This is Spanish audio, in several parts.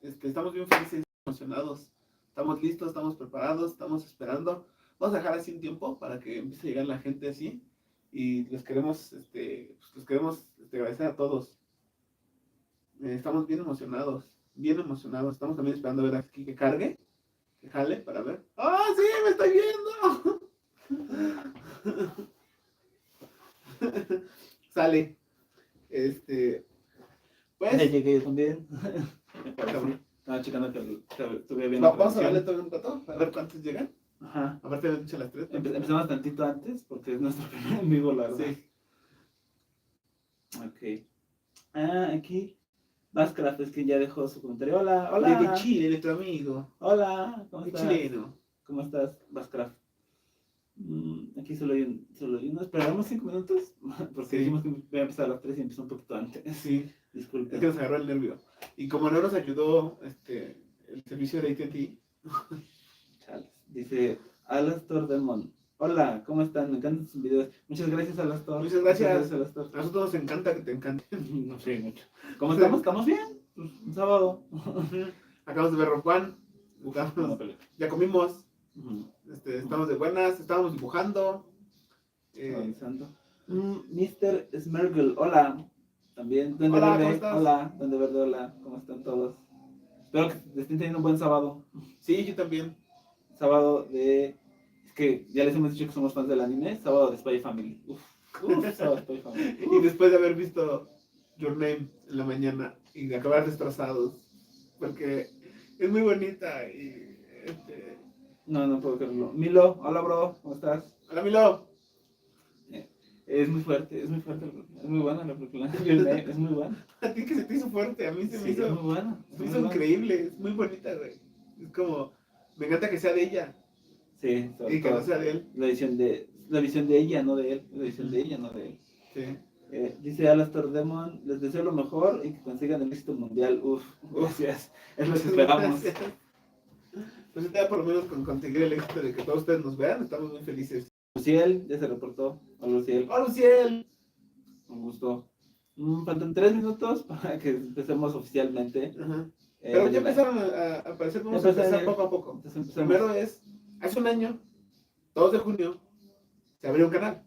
Estamos bien felices, emocionados. Estamos listos, estamos preparados, estamos esperando. Vamos a dejar así un tiempo para que empiece a llegar la gente así. Y les queremos agradecer a todos. Estamos bien emocionados, bien emocionados. Estamos también esperando a ver aquí que cargue, que jale para ver. ¡Ah, sí! ¡Me estoy viendo! Sale. Ya Pues. llegué yo también. Cabrón. Estaba checando que estuve viendo. Vamos a darle todo un rato, a ver cuántos llegan. Ajá. Aparte de dicho las 3. Empezamos tantito antes porque es nuestro primer en vivo, la verdad. Sí. Ok. Aquí. Bascraft es que ya dejó su comentario. Hola, hola. De Chile, nuestro amigo. Hola, ¿cómo De estás? chileno. ¿Cómo estás, Bascraft? Aquí solo hay uno. Esperamos 5 minutos porque Sí. dijimos que iba a empezar a las 3 y empezó un poquito antes. Sí. Disculpe. Es que nos agarró el nervio. Y como no nos ayudó el servicio de AT&T. Chales. Dice Alastor Demon. Hola, ¿cómo están? Me encantan sus videos. Muchas gracias, Alastor. Muchas gracias. Alastor. A nosotros nos encanta que te encanten. No sé, mucho. ¿Cómo estamos? ¿Estamos bien? Pues, un sábado. Acabamos de ver Rock One. Buena película. Ya comimos. Ujú. Estamos de buenas. Estábamos dibujando. Avanzando. Mr. Smergle, hola. También, Duende Hola, Verde, ¿cómo estás? hola. Duende Verde, hola. ¿Cómo están todos? Espero que estén teniendo un buen sábado. Sí, yo también. Sábado de... Es que ya les hemos dicho que somos fans del anime. Sábado de Spy Family. Uf, sábado de Spy Family. Y después de haber visto Your Name en la mañana y de acabar destrozados. Porque es muy bonita y... No puedo creerlo. Milo, hola bro, ¿cómo estás? Hola, Milo. Es muy fuerte la película. Es muy buena la película. Es muy buena. A ti que se te hizo fuerte, a mí se me Sí, hizo... es muy buena. Se me hizo increíble, es muy bonita, güey. Es como... Me encanta que sea de ella. Sí, sobre Y que todo. no sea de él. La visión de ella, no de él. La visión de ella, no de él. Sí. Dice Alastor Demon, les deseo lo mejor y que consigan el éxito mundial. Uf, gracias. Es lo que esperamos. Gracias. Pues ya por lo menos con conseguir el éxito de que todos ustedes nos vean, estamos muy felices. Luciel, ya se reportó. Hola Luciel. ¡Hola, Luciel! Un gusto. Faltan 3 minutos para que empecemos oficialmente. Ajá. Pero ya empezaron a aparecer, vamos a empezar poco a poco. Primero es, hace un año, 2 de junio, se abrió un canal.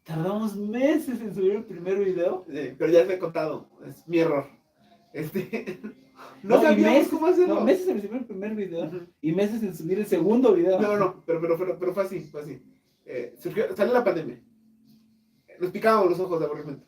Tardamos meses en subir el primer video. Pero ya les he contado, es mi error. No sabíamos cómo hacerlo. No, meses en subir el primer video Ujú. y meses en subir el segundo video. No, pero fue así, fue así. Salió la pandemia. Nos picábamos los ojos de aburrimiento.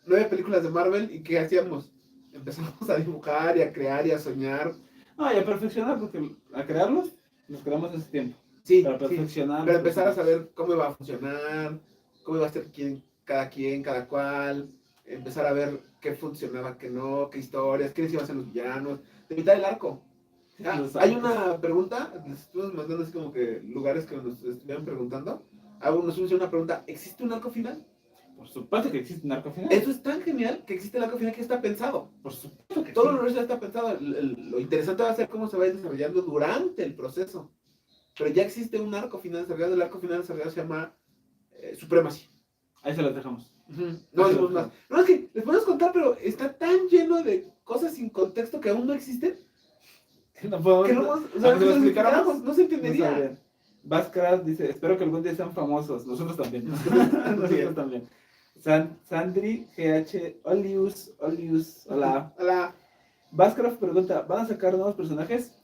9 películas de Marvel y ¿qué hacíamos? Empezamos a dibujar y a crear y a soñar. No, y a perfeccionar, porque a crearlos los creamos ese tiempo. Sí, Para sí. perfeccionar. Pero empezar a saber cómo iba a funcionar, cómo iba a ser quien, cada cual. Empezar a ver qué funcionaba, qué no, qué historias, quiénes iban a ser los villanos. De mitad del arco. Hay una pregunta, les estuvimos mandando así como que lugares que nos estuvieran preguntando. Nos hizo una pregunta, ¿existe un arco final? Por supuesto que existe un arco final. Eso es tan genial que existe el arco final que está pensado. Por supuesto que Todo el universo ya está pensado. Lo interesante va a ser cómo se va a ir desarrollando durante el proceso. Pero ya existe un arco final desarrollado. El arco final desarrollado se llama Supremacy. Ahí se las dejamos. No decimos más. No, es que les podemos contar, pero está tan lleno de cosas sin contexto que aún no existen. No podemos. Que no, o sea, aunque lo si explicáramos, no se entendería. no sabrían. Vázquez dice, espero que algún día sean famosos. Nosotros también. Nosotros también. Sandri, GH, Olius, hola. Hola. Vázquez pregunta, ¿van a sacar nuevos personajes?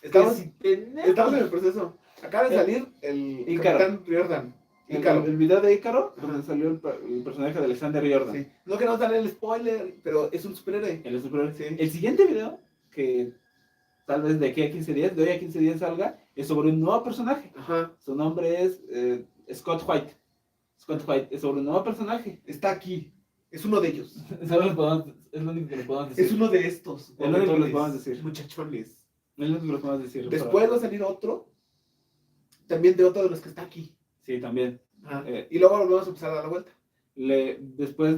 Estamos en el proceso. Acaba de salir el Ícaro. Capitán Riordan. El video de Ícaro, donde salió el personaje de Alexander Riordan. Sí. No queremos darle el spoiler, pero es un superhéroe. El superhéroe. Sí. El siguiente video, que tal vez de aquí a 15 días, de hoy a 15 días salga, es sobre un nuevo personaje. Ajá. Su nombre es Scott White. Scott White es sobre un nuevo personaje. Está aquí. Es uno de ellos. Es lo único que le podemos decir. Es uno de estos. Es lo único que les podemos decir. Muchachones. Es lo único que les podemos decir. Después va a salir otro. También de otro de los que está aquí. Sí, también. Y luego volvemos a empezar a dar la vuelta. Después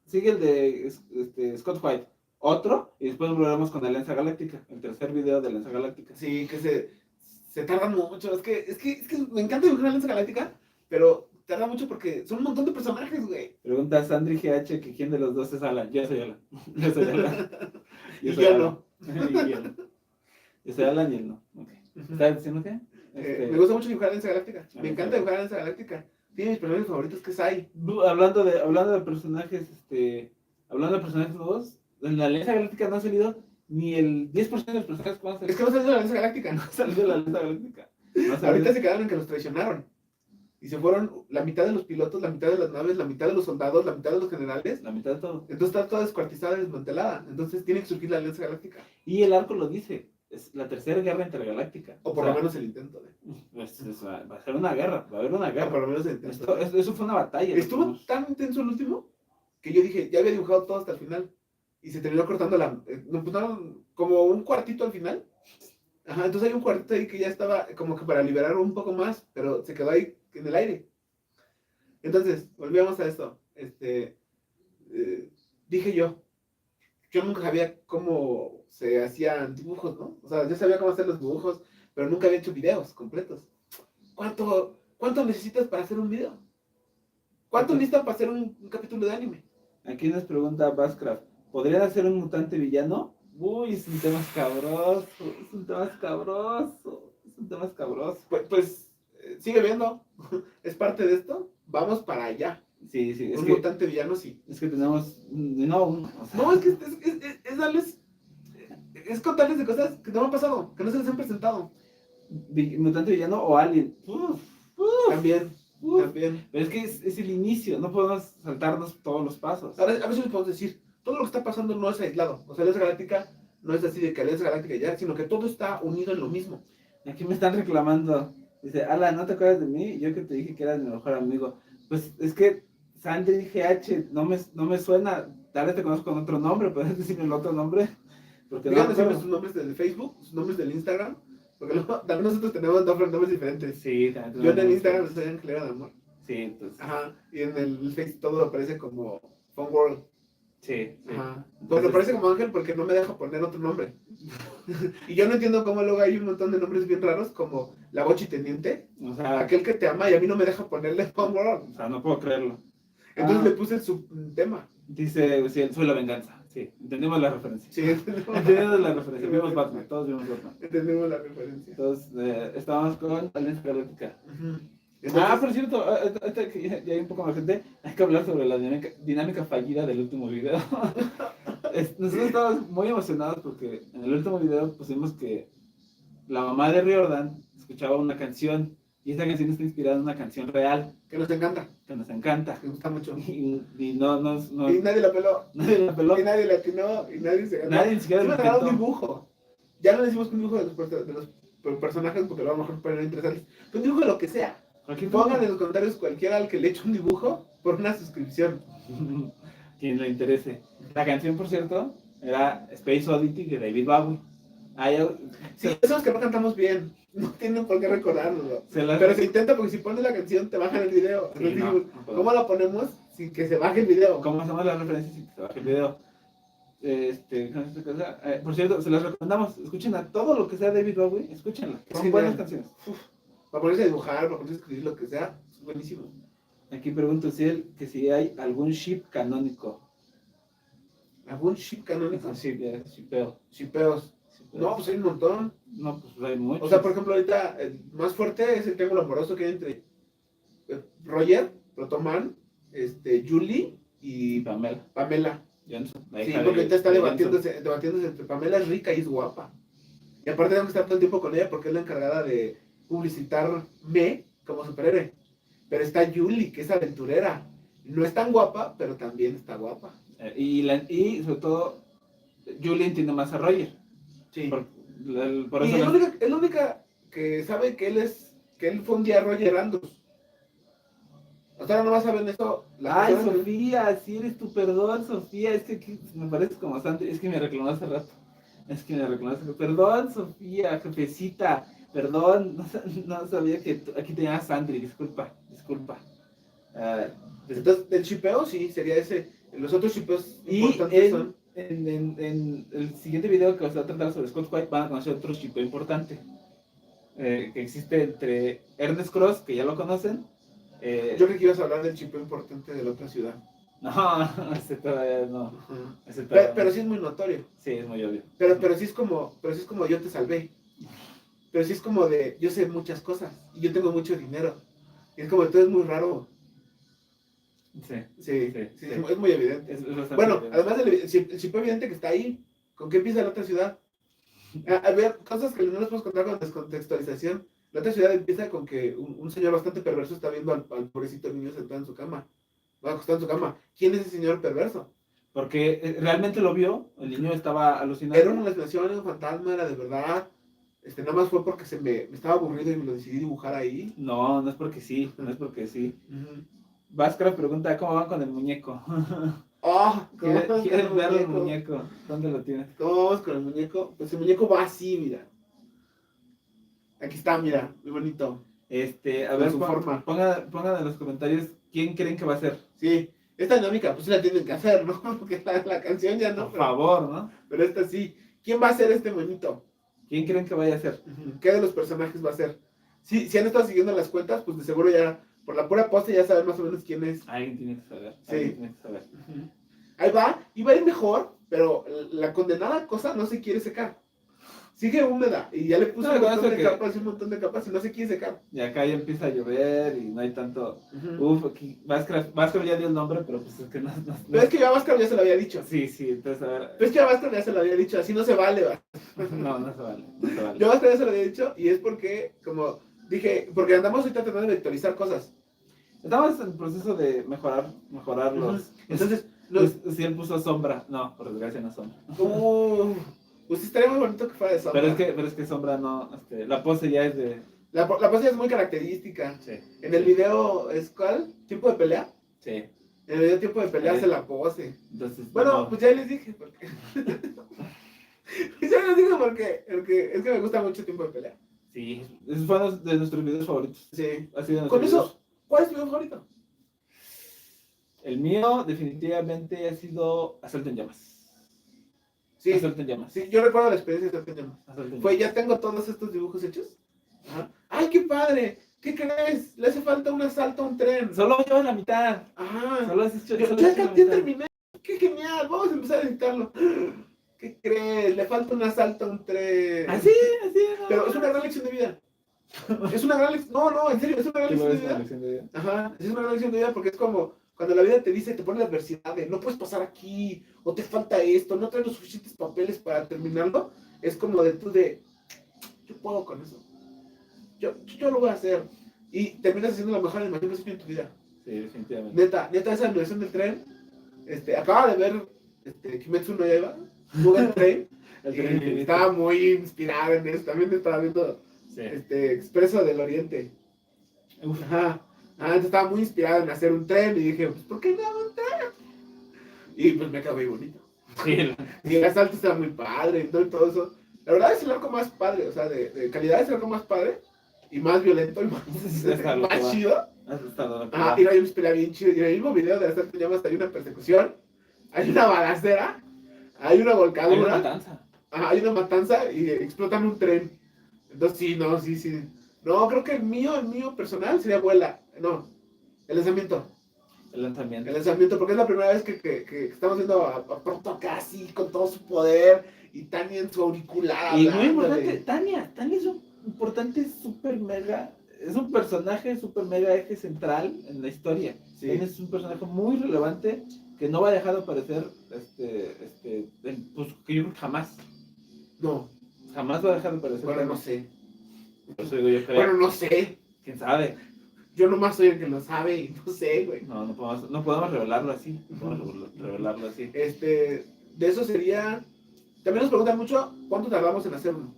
sigue el de Scott White. Otro. Y después volveremos con la Alianza Galáctica. El tercer video de la Alianza Galáctica. Sí, que se tarda mucho. Es que me encanta dibujar la Alianza Galáctica. Pero tarda mucho porque son un montón de personajes, güey. Pregunta Sandri GH que quién de los dos es Alan. Yo soy Alan. Y yo no. Y yo no. Yo soy Alan y él no. Okay. ¿Estás diciendo qué? Me gusta mucho dibujar Alianza Galáctica. Me mí encanta también. dibujar Alianza Galáctica. Tiene mis personajes favoritos que es Sai. Hablando de personajes, hablando de personajes nuevos, en la Alianza Galáctica no ha salido ni el 10% de los personajes que van a salir. Es que no salió de la Alianza Galáctica. No ha salido la Alianza Galáctica. No ha salido. Ahorita se quedaron en que los traicionaron. Y se fueron la mitad de los pilotos, la mitad de las naves, la mitad de los soldados, la mitad de los generales. La mitad de todo. Entonces está toda descuartizada y desmantelada. Entonces tiene que surgir la Alianza Galáctica. Y el arco lo dice. Es la tercera guerra intergaláctica. O por lo menos el intento de. Va a ser una guerra. Va a haber una O guerra. por lo menos el intento. Eso fue una batalla. Estuvo tan intenso el último que yo dije, ya había dibujado todo hasta el final. Y se terminó cortando nos pusieron como un cuartito al final. Ajá, entonces hay un cuartito ahí que ya estaba como que para liberar un poco más, pero se quedó ahí en el aire. Entonces, volvíamos a esto. Dije yo nunca sabía cómo se hacían dibujos, ¿no? O sea, yo sabía cómo hacer los dibujos, pero nunca había hecho videos completos. ¿Cuánto necesitas para hacer un video? ¿Cuánto necesitas para hacer un capítulo de anime? Aquí nos pregunta Bascraft, ¿podrían hacer un mutante villano? Uy, es un tema escabroso, es un tema escabroso, es un tema escabroso. Pues sigue viendo, es parte de esto, vamos para allá. Sí, sí, Un mutante villano, sí. Es que tenemos, no, o sea, no, es que es darles, es contarles de cosas que no han pasado, que no se les han presentado. Mutante villano o alien. También. Pero es que es el inicio, no podemos saltarnos todos los pasos. Ahora, a veces les podemos decir, todo lo que está pasando no es aislado. O sea, Alianza Galáctica no es así de que Alianza Galáctica ya, sino que todo está unido en lo mismo. Aquí me están reclamando. Dice, Ala, ¿no te acuerdas de mí? Yo que te dije que eras mi mejor amigo. Pues es que Sandri GH no me suena. Tal vez te conozco con otro nombre, ¿puedes decirme el otro nombre? Porque Díganme siempre sus nombres del Facebook, sus nombres del Instagram. Porque luego, también nosotros tenemos nombres diferentes. Sí, yo en el Instagram soy Angelera de Amor. Sí, entonces. Ajá. Y en el Facebook todo aparece como Fun World. Sí. Ajá. Pues me parece como Ángel porque no me deja poner otro nombre. Y yo no entiendo cómo luego hay un montón de nombres bien raros como la Bochi Teniente, o sea, aquel que te ama y a mí no me deja ponerle Fun World. O sea, no puedo creerlo. Entonces le puse su tema. Dice, sí, soy la venganza. Sí, entendimos la referencia. Sí, entendimos la referencia. Vimos Batman, todos vimos Batman. Entendimos la referencia. Entonces, estábamos con Alianza Galáctica. Entonces, por cierto, ya hay un poco más gente, hay que hablar sobre la dinámica fallida del último video. Nosotros estábamos muy emocionados porque en el último video pusimos que la mamá de Riordan escuchaba una canción y esa canción está inspirada en una canción real. que nos encanta. Que nos encanta. Que gusta mucho. Y no. Y nadie la peló. Nadie la peló. Y nadie la atinó. Y nadie se ganó. Nadie ni siquiera le ganó un dibujo. Ya no le hicimos un dibujo de los personajes porque a lo mejor pueden ser interesantes. Un dibujo de lo que sea. Pongan en los comentarios cualquiera al que le eche un dibujo por una suscripción. Quien le interese. La canción, por cierto, era Space Oddity de David Bowie. Sí, esos que no cantamos bien. No tienen por qué recordarlo. Pero se intenta porque si pones la canción te bajan el video. Sí, Entonces, ¿cómo la ponemos sin que se baje el video? ¿Cómo hacemos la referencia sin que se baje el video? Por cierto, se las recomendamos. Escuchen a todo lo que sea David Bowie. Escúchenla. Son buenas canciones. Para ponerse a dibujar, para ponerse a escribir lo que sea, es buenísimo. Aquí pregunto si hay algún ship canónico. ¿Algún ship canónico? Sí, shipeo. Shipeos. No, pues hay un montón. No, pues hay muchos. O sea, por ejemplo, ahorita el más fuerte es el triángulo amoroso que hay entre Roger, Protoman, Julie y Pamela. Johnson. Sí, porque ahorita está debatiéndose entre Pamela es rica y es guapa. Y aparte tengo que estar todo el tiempo con ella porque es la encargada de publicitarme como superhéroe. Pero está Julie, que es aventurera. No es tan guapa, pero también está guapa. Y sobre todo, Julie entiende más a Roger. Sí. Por y eso es la única que sabe que él fue un día Roger Andrews. Hasta ahora no vas a ver eso. Ay, Sofía, sí eres tu perdón, Sofía. Es que aquí me parece como bastante. Es que me reclamó hace rato. Perdón, Sofía, jefecita. Perdón, no sabía que aquí tenía a Sandri. Disculpa. Entonces, el shipeo sí sería ese. Los otros shipeos importantes son. En el siguiente video que os va a tratar sobre Scott White van a conocer otro shipeo importante. Que existe entre Ernest Cross, que ya lo conocen. Yo creo que ibas a hablar del shipeo importante de la otra ciudad. No, ese todavía no. Ajá. Ese todavía Pero no. sí es muy notorio. Sí, es muy obvio. Pero sí es como yo te salvé. Pero sí es como de, yo sé muchas cosas y yo tengo mucho dinero. Y es como, todo es muy raro. Sí, Sí, sí, sí, sí. es muy evidente. Es bastante Bueno, evidente. además del el chip evidente que está ahí, ¿con qué empieza la otra ciudad? A ver, cosas que no les podemos contar con descontextualización. La otra ciudad empieza con que un señor bastante perverso está viendo al pobrecito niño sentado en su cama. Va acostado en su cama. ¿Quién es ese señor perverso? Porque realmente lo vio, el niño estaba Era alucinando. una alucinación, era un fantasma, era de verdad. Nada más fue porque me estaba aburrido y me lo decidí dibujar ahí. No, no es porque sí, no es porque sí. Ujú. Vázquez pregunta cómo van con el muñeco. Oh, ¿cómo vamos con el ¿Quieres ver el muñeco? muñeco? ¿Dónde lo tienes? ¿Cómo vamos con el muñeco? Pues el muñeco va así, mira. Aquí está, mira, muy bonito. A Con ver, su forma. pongan en los comentarios quién creen que va a ser. Sí, esta dinámica pues sí la tienen que hacer, ¿no? Porque la canción ya no, Por favor, ¿no? pero esta sí. ¿Quién va a ser este monito? ¿Quién creen que vaya a ser? ¿Qué de los personajes va a ser? Sí, si han estado siguiendo las cuentas, pues de seguro ya, por la pura posta ya saben más o menos quién es. Alguien tiene que saber. Sí. Alguien tiene que saber. Ahí va, y va a ir mejor, pero la condenada cosa no se quiere secar. Sigue húmeda, y ya le puse No, un montón eso de que- capas y un montón de capas, y no se quiere secar. Y acá ya empieza a llover y no hay tanto. Ujú. Uf, aquí Vázquez ya dio el nombre, pero pues es que no. Pero es que yo a Vázquez ya se lo había dicho. Sí, sí, entonces a ver. Pero es que a Vázquez ya se lo había dicho, así no se vale, va. No, no se vale. No se vale. Yo a Vázquez ya se lo había dicho, y es porque, como dije, porque andamos ahorita tratando de vectorizar cosas. Estamos en el proceso de mejorar los. Entonces, Si él puso sombra. No, por desgracia no sombra. pues estaría muy bonito que fuera de sombra. Pero es que sombra no. La pose ya es de. La pose es muy característica. Sí. En el video, ¿es cuál? ¿Tiempo de pelea? Sí. En el video Tiempo de pelea Sí. hace la pose. Entonces. Bueno, no. pues ya les dije. Porque... ya les dije porque es que me gusta mucho Tiempo de pelea. Sí. Fue uno de nuestros videos favoritos. Sí. Ha sido Con nuestro eso, ¿cuál es tu video favorito? El mío, definitivamente, ha sido Asalto en Llamas. Sí. Asalto en Llamas. Sí, yo recuerdo la experiencia de Asalto en Llamas. Asalto en Fue, Llamas. ya tengo todos estos dibujos hechos. Ajá. ¡Ay, qué padre! ¿Qué crees? Le hace falta un asalto a un tren. Solo llevas la mitad. Ajá. Solo has hecho. Yo solo ya, has hecho la ya mitad. terminé. ¡Qué genial! Vamos a empezar a editarlo. ¿Qué crees? Le falta un asalto a un tren. Así, no. Pero es una gran lección de vida. Es una gran lección. No, en serio, es una gran ¿Qué lo lección de ves en la vida. lección de vida? Ajá, es una gran lección de vida porque es como cuando la vida te dice, te pone la adversidad de no puedes pasar aquí, o te falta esto, no traes los suficientes papeles para terminarlo. Es como de tú de, yo puedo con eso. Yo lo voy a hacer. Y terminas haciendo la mejor animación que has hecho en tu vida. Sí, definitivamente. Neta, esa animación del tren. Acaba de ver Kimetsu no Yaiba, Mugen Train. El tren infinito. Estaba muy inspirado en eso. También estaba viendo Sí. Expreso del Oriente. Uf. Ajá. Entonces estaba muy inspirado en hacer un tren y dije, pues, ¿por qué no hago un tren? Y pues me quedó muy bonito. Sí, Y el asalto estaba muy padre, ¿no? Y todo eso. La verdad es el arco más padre, o sea, de calidad es el arco más padre y más violento y más, Está lo que más va. chido. Hasta lo que Ajá, va. y no hay una pelea bien chido. Y en el mismo video de Asalto en Llamas hay una persecución, hay una balacera, hay una Hay volcadura, una matanza. ajá, hay una matanza y explotan un tren. Entonces sí. No, creo que el mío personal sería Vuela. No, el lanzamiento. El lanzamiento. El lanzamiento, porque es la primera vez que estamos viendo a Proto acá así, con todo su poder, y Tania en su auricular. Y muy hablándole. importante, Tania es un importante super mega, es un personaje super mega eje central en la historia. Sí. Tania es un personaje muy relevante que no va a dejar de aparecer, pues que yo creo que jamás va a dejar de aparecer. Bueno, no sé. Por eso digo, yo creo. Bueno, no sé. ¿Quién sabe? Yo nomás soy el que lo sabe y no sé, güey. No podemos revelarlo así. No podemos revelarlo así. De eso sería... También nos preguntan mucho cuánto tardamos en hacerlo.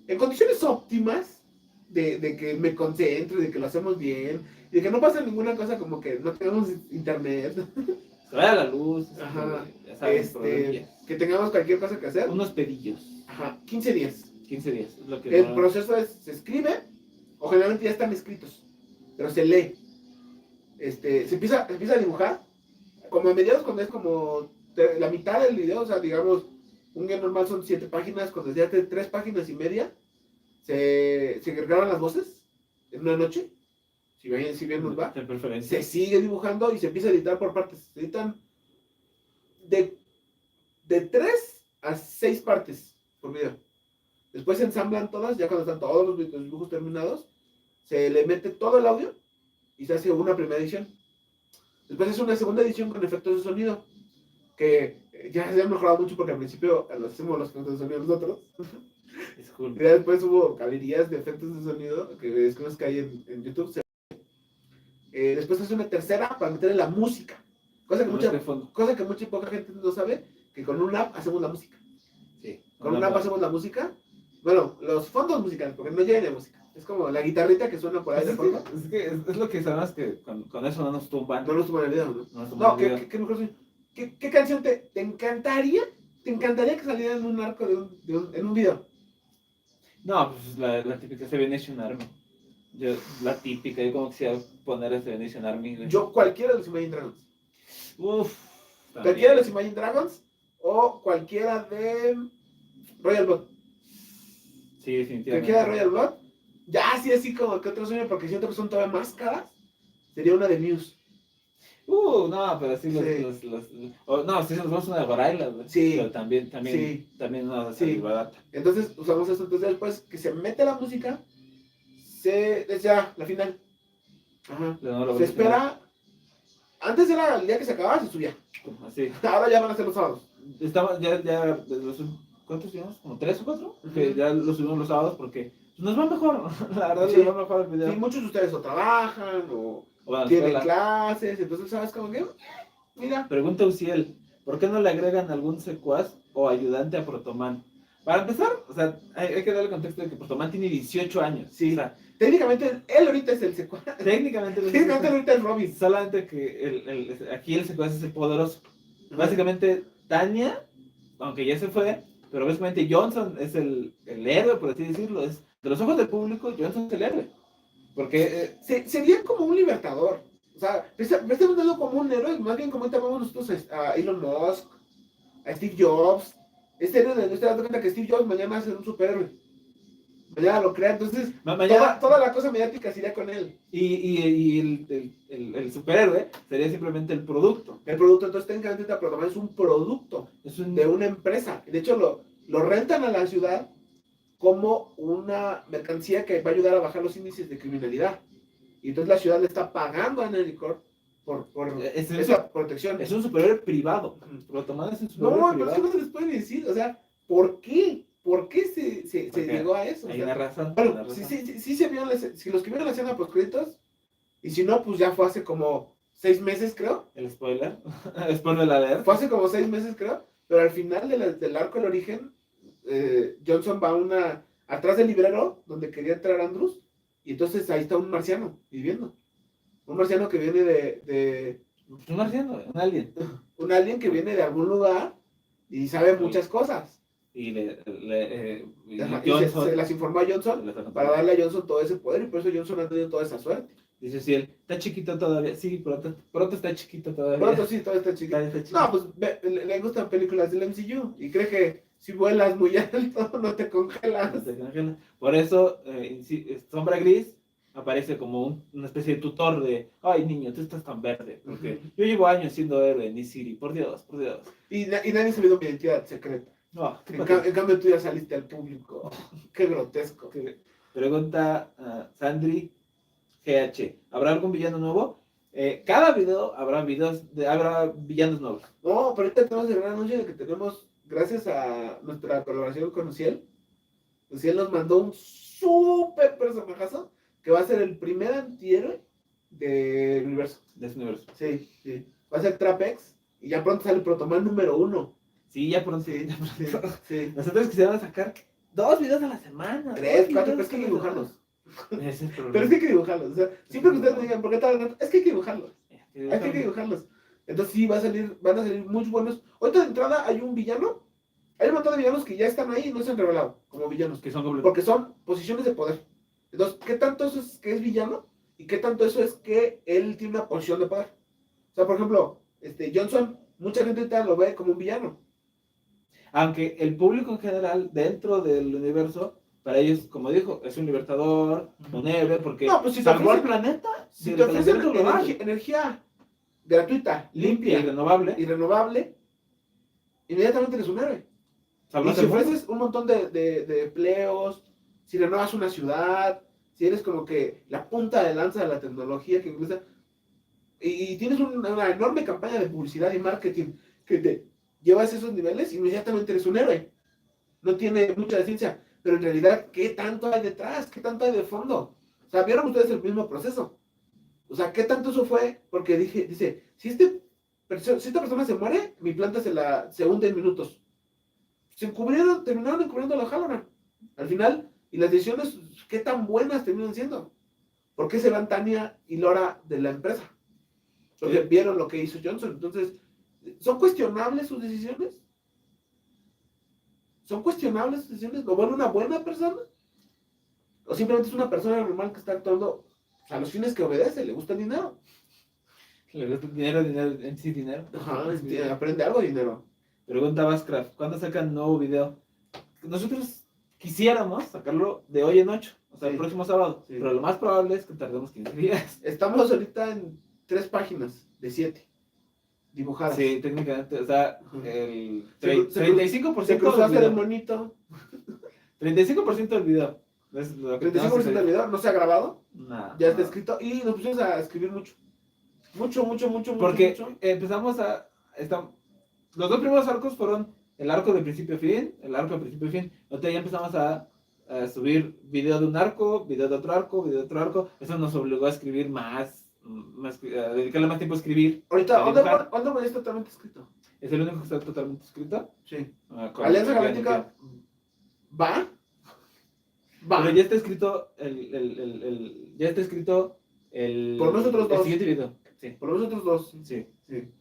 En condiciones óptimas, de que me concentre, de que lo hacemos bien, y de que no pasa ninguna cosa como que no tengamos internet, Se vaya la luz. Ajá. Ya sabes, problemillas. que tengamos cualquier cosa que hacer. Unos pedillos. Ajá, 15 días. 15 días. Es lo que El proceso se escribe, o generalmente ya están escritos, pero se lee. Se empieza a dibujar, como a mediados cuando es como la mitad del video, o sea, digamos, un guión normal son 7 páginas, cuando ya tiene 3 páginas y media, se graban las voces en una noche, si bien nos va, De preferencia. se sigue dibujando y se empieza a editar por partes. Se editan de 3 a 6 partes por video. Después se ensamblan todas, ya cuando están todos los dibujos terminados, se le mete todo el audio y se hace una primera edición. Después es una segunda edición con efectos de sonido, que ya se han mejorado mucho porque al principio lo hacemos los efectos de sonido nosotros. Disculpe. Y ya después hubo galerías de efectos de sonido, que es los que hay en YouTube. Después es una tercera para meterle la música. Cosa que mucha poca gente no sabe, que con un app hacemos la música. Sí. Con un app hacemos la música. Bueno, los fondos musicales, porque no llegan de música. Es como la guitarrita que suena por ahí de fondo. Es lo que sabemos que con eso no nos tumban. No nos tumban el video, ¿no? No nos tumban el video. ¿Qué mejor soy? ¿Qué canción te encantaría? ¿Te encantaría que saliera en un arco en un video? No, pues la típica Seven Nation Army. La típica, yo como quisiera poner a Seven Nation Army. Güey. Yo cualquiera de los Imagine Dragons. Uf. Cualquiera de los Imagine Dragons o cualquiera de Royal Blood. Sí, definitivamente. Cualquiera de Royal Blood. Ya sí, así como que otro sueño, porque siento que son todavía más caras. Sería una de Muse. No, pero sí, no, sí, nos vamos a una de Gorillaz, güey. Sí. Pero también no va a salir barata. Entonces usamos esto. Entonces después que se mete la música, ya, la final. Ajá. Se espera. Antes era el día que se acababa, se subía. Así. Ahora ya van a ser los sábados. Estamos ¿cuántos días? ¿Como 3 o 4? Que ya lo subimos los sábados porque nos va mejor. La verdad, Sí. nos va mejor el video. Sí, muchos de ustedes o trabajan o tienen clases, entonces sabes cómo que, mira. Pregunta Uciel, ¿por qué no le agregan algún secuaz o ayudante a Protoman? Para empezar, o sea, hay que darle contexto de que Protoman tiene 18 años. Sí. O sea, Técnicamente, él ahorita es el secuaz. Técnicamente ahorita es Robin. Solamente que aquí el secuaz es el poderoso. Básicamente, Tanya, aunque ya se fue, pero básicamente Johnson es el héroe, por así decirlo. Es, de los ojos del público, Johnson es el héroe. Porque sería como un libertador. O sea, me está dando como un héroe, más bien como llamamos nosotros a Elon Musk, a Steve Jobs. Este héroe no está dando cuenta que Steve Jobs mañana va a ser un superhéroe. Mañana lo crea, entonces toda la cosa mediática sería con él. Y el superhéroe sería simplemente el producto. El producto, entonces técnicamente el programa es un producto de una empresa. De hecho, lo rentan a la ciudad como una mercancía que va a ayudar a bajar los índices de criminalidad. Y entonces la ciudad le está pagando a Nelly Corp por esa protección. Es un superhéroe privado. Protoman es un superhéroe privado. No, pero es que no se les puede decir. O sea, ¿por qué? ¿Por qué se llegó a eso? Hay una razón. Bueno, sí se vieron, si los que vieron la escena post créditos, y si no, pues ya fue hace como 6 meses, creo. El spoiler. Spoiler alert. Fue hace como 6 meses, creo. Pero al final del arco del origen, Johnson va atrás del librero donde quería entrar Andrews, y entonces ahí está un marciano viviendo. Un marciano que viene Un marciano, un alien. Un alien que viene de algún lugar y sabe muchas cosas. Y se las informó a Johnson para darle a Johnson todo ese poder, y por eso Johnson ha tenido toda esa suerte. Dice si él está chiquito todavía. Sí, pronto está chiquito todavía. Pronto sí, todavía está chiquito. No, pues le gustan películas del MCU y cree que si vuelas muy alto no te congelas. Por eso Sombra Gris aparece como una especie de tutor de, ay niño, tú estás tan verde, porque yo llevo años siendo héroe en City, por Dios. Y nadie ha sabido mi identidad secreta. No, en cambio tú ya saliste al público. Qué grotesco. Pregunta Sandri GH, ¿habrá algún villano nuevo? Cada video habrá villanos nuevos. No, pero ahorita tenemos el gran anuncio de que tenemos, gracias a nuestra colaboración con Uciel nos mandó un súper personajazo que va a ser el primer antihéroe del universo. De ese universo. Sí. Va a ser Trapex y ya pronto sale el Protoman número 1. Sí, ya pronto. Sí. Nosotros quisiéramos sacar 2 videos a la semana. 3, 4, pero es que hay que dibujarlos. Pero es que hay que dibujarlos. O sea, siempre que ustedes me digan, ¿por qué tardan? Es que hay que dibujarlos. Hay que dibujarlos. Entonces sí, van a salir muy buenos. Ahorita de entrada hay un villano. Hay un montón de villanos que ya están ahí y no se han revelado como villanos. Porque son posiciones de poder. Entonces, ¿qué tanto eso es que es villano? ¿Y qué tanto eso es que él tiene una posición de poder? O sea, por ejemplo, Johnson, mucha gente ahorita lo ve como un villano. Aunque el público en general, dentro del universo, para ellos, como dijo, es un libertador, un héroe, porque No, pues si te salvó al ofrecen, planeta si del te ofrecen calentamiento global, energía gratuita, limpia y limpia renovable, y renovable, inmediatamente eres un héroe. Y salvaste si el mundo. ofreces un montón de empleos, si renovas una ciudad, si eres como que la punta de lanza de la tecnología que utiliza, y tienes una enorme campaña de publicidad y marketing que te llevas a esos niveles, inmediatamente eres un héroe. No tiene mucha ciencia, pero en realidad, ¿qué tanto hay detrás? ¿Qué tanto hay de fondo? O sea, vieron ustedes el mismo proceso. O sea, ¿qué tanto eso fue? Porque dice, si esta persona se muere, mi planta se hunde en minutos. Terminaron encubriendo la Halloran. Al final, y las decisiones, ¿qué tan buenas terminan siendo? ¿Por qué se van Tania y Laura de la empresa? Porque Sí. vieron lo que hizo Johnson. Entonces, ¿son cuestionables sus decisiones? ¿Son cuestionables sus decisiones? ¿Lo vuelve una buena persona? ¿O simplemente es una persona normal que está actuando a los fines que obedece? ¿Le gusta el dinero? Le gusta el dinero, dinero, en sí dinero. Ajá, Sí. aprende algo de dinero. Pregunta Bascraft, ¿cuándo sacan nuevo video? Nosotros quisiéramos sacarlo de hoy en 8, o sea, el Sí, próximo sábado, sí. pero lo más probable es que tardemos 15 días. Estamos ahorita en 3 páginas de 7 dibujadas. Sí, técnicamente, o sea, Ajá. el Se 35% cruzó a del hacer el video. monito. 35% del video. Es lo que 35% del video no se ha grabado. No, Ya está no. escrito. Y nos pusimos a escribir mucho. Mucho, Porque mucho. empezamos a... los dos primeros arcos fueron el arco de principio a fin, el arco de principio a fin. Entonces ya empezamos a subir video de un arco, video de otro arco, video de otro arco. Eso nos obligó a escribir a dedicarle más tiempo a escribir. Ahorita, A dibujar. ¿dónde está totalmente escrito? Es el único que está totalmente escrito. Sí. Con Alianza el guión y Galáctica guión. va. Pero ya está escrito ya está escrito Por nosotros el dos. siguiente video. Sí. Por nosotros dos. Sí. Sí.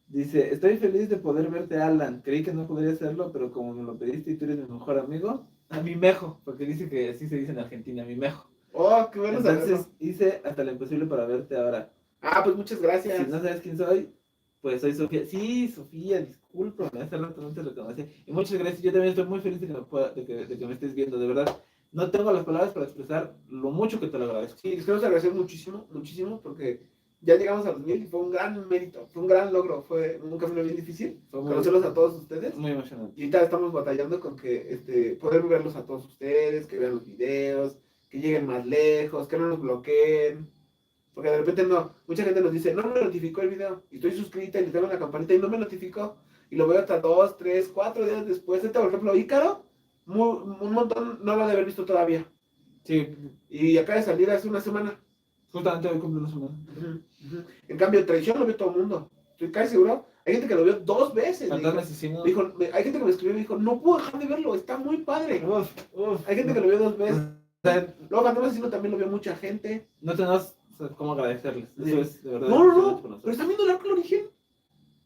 Dice, estoy feliz de poder verte, Alan. Creí que no podría hacerlo, pero como me lo pediste y tú eres mi mejor amigo, a mi mejo, porque dice que así se dice en Argentina, mi mejo. Oh, qué bueno saberlo. Entonces hice hasta lo imposible para verte ahora. Ah, pues muchas gracias. Si no sabes quién soy, pues soy Sofía. Sí, Sofía, discúlpame, hace rato no te reconocí. Y muchas gracias, yo también estoy muy feliz de que me estés viendo, de verdad. No tengo las palabras para expresar lo mucho que te lo agradezco. Sí, les quiero agradecer muchísimo, muchísimo, porque ya llegamos a los 1000 y fue un gran mérito, fue un gran logro, fue un camino bien difícil. Fue muy, Conocerlos a todos ustedes. muy emocionante. Y ahorita estamos batallando con que poder verlos a todos ustedes, que vean los videos, que lleguen más lejos, que no nos bloqueen. Porque de repente mucha gente nos dice, no me notificó el video, y estoy suscrita y le tengo la campanita y no me notificó, y lo veo hasta 2, 3, 4 días después. Por ejemplo, Ícaro, un montón no lo ha de haber visto todavía. Sí, Y acaba de salir hace una semana. justamente hoy cumple una semana. En cambio, Traición lo vio todo el mundo. Estoy casi seguro. Hay gente que lo vio 2 veces. Fantasma Asesino. Hay gente que me escribió y me dijo, no puedo dejar de verlo, está muy padre. Hay gente que lo vio 2 veces. Luego Fantasma Asesino también lo vio mucha gente. No tenemos cómo agradecerles. Sí. Eso es de verdad. No. Pero están viendo el arco origen.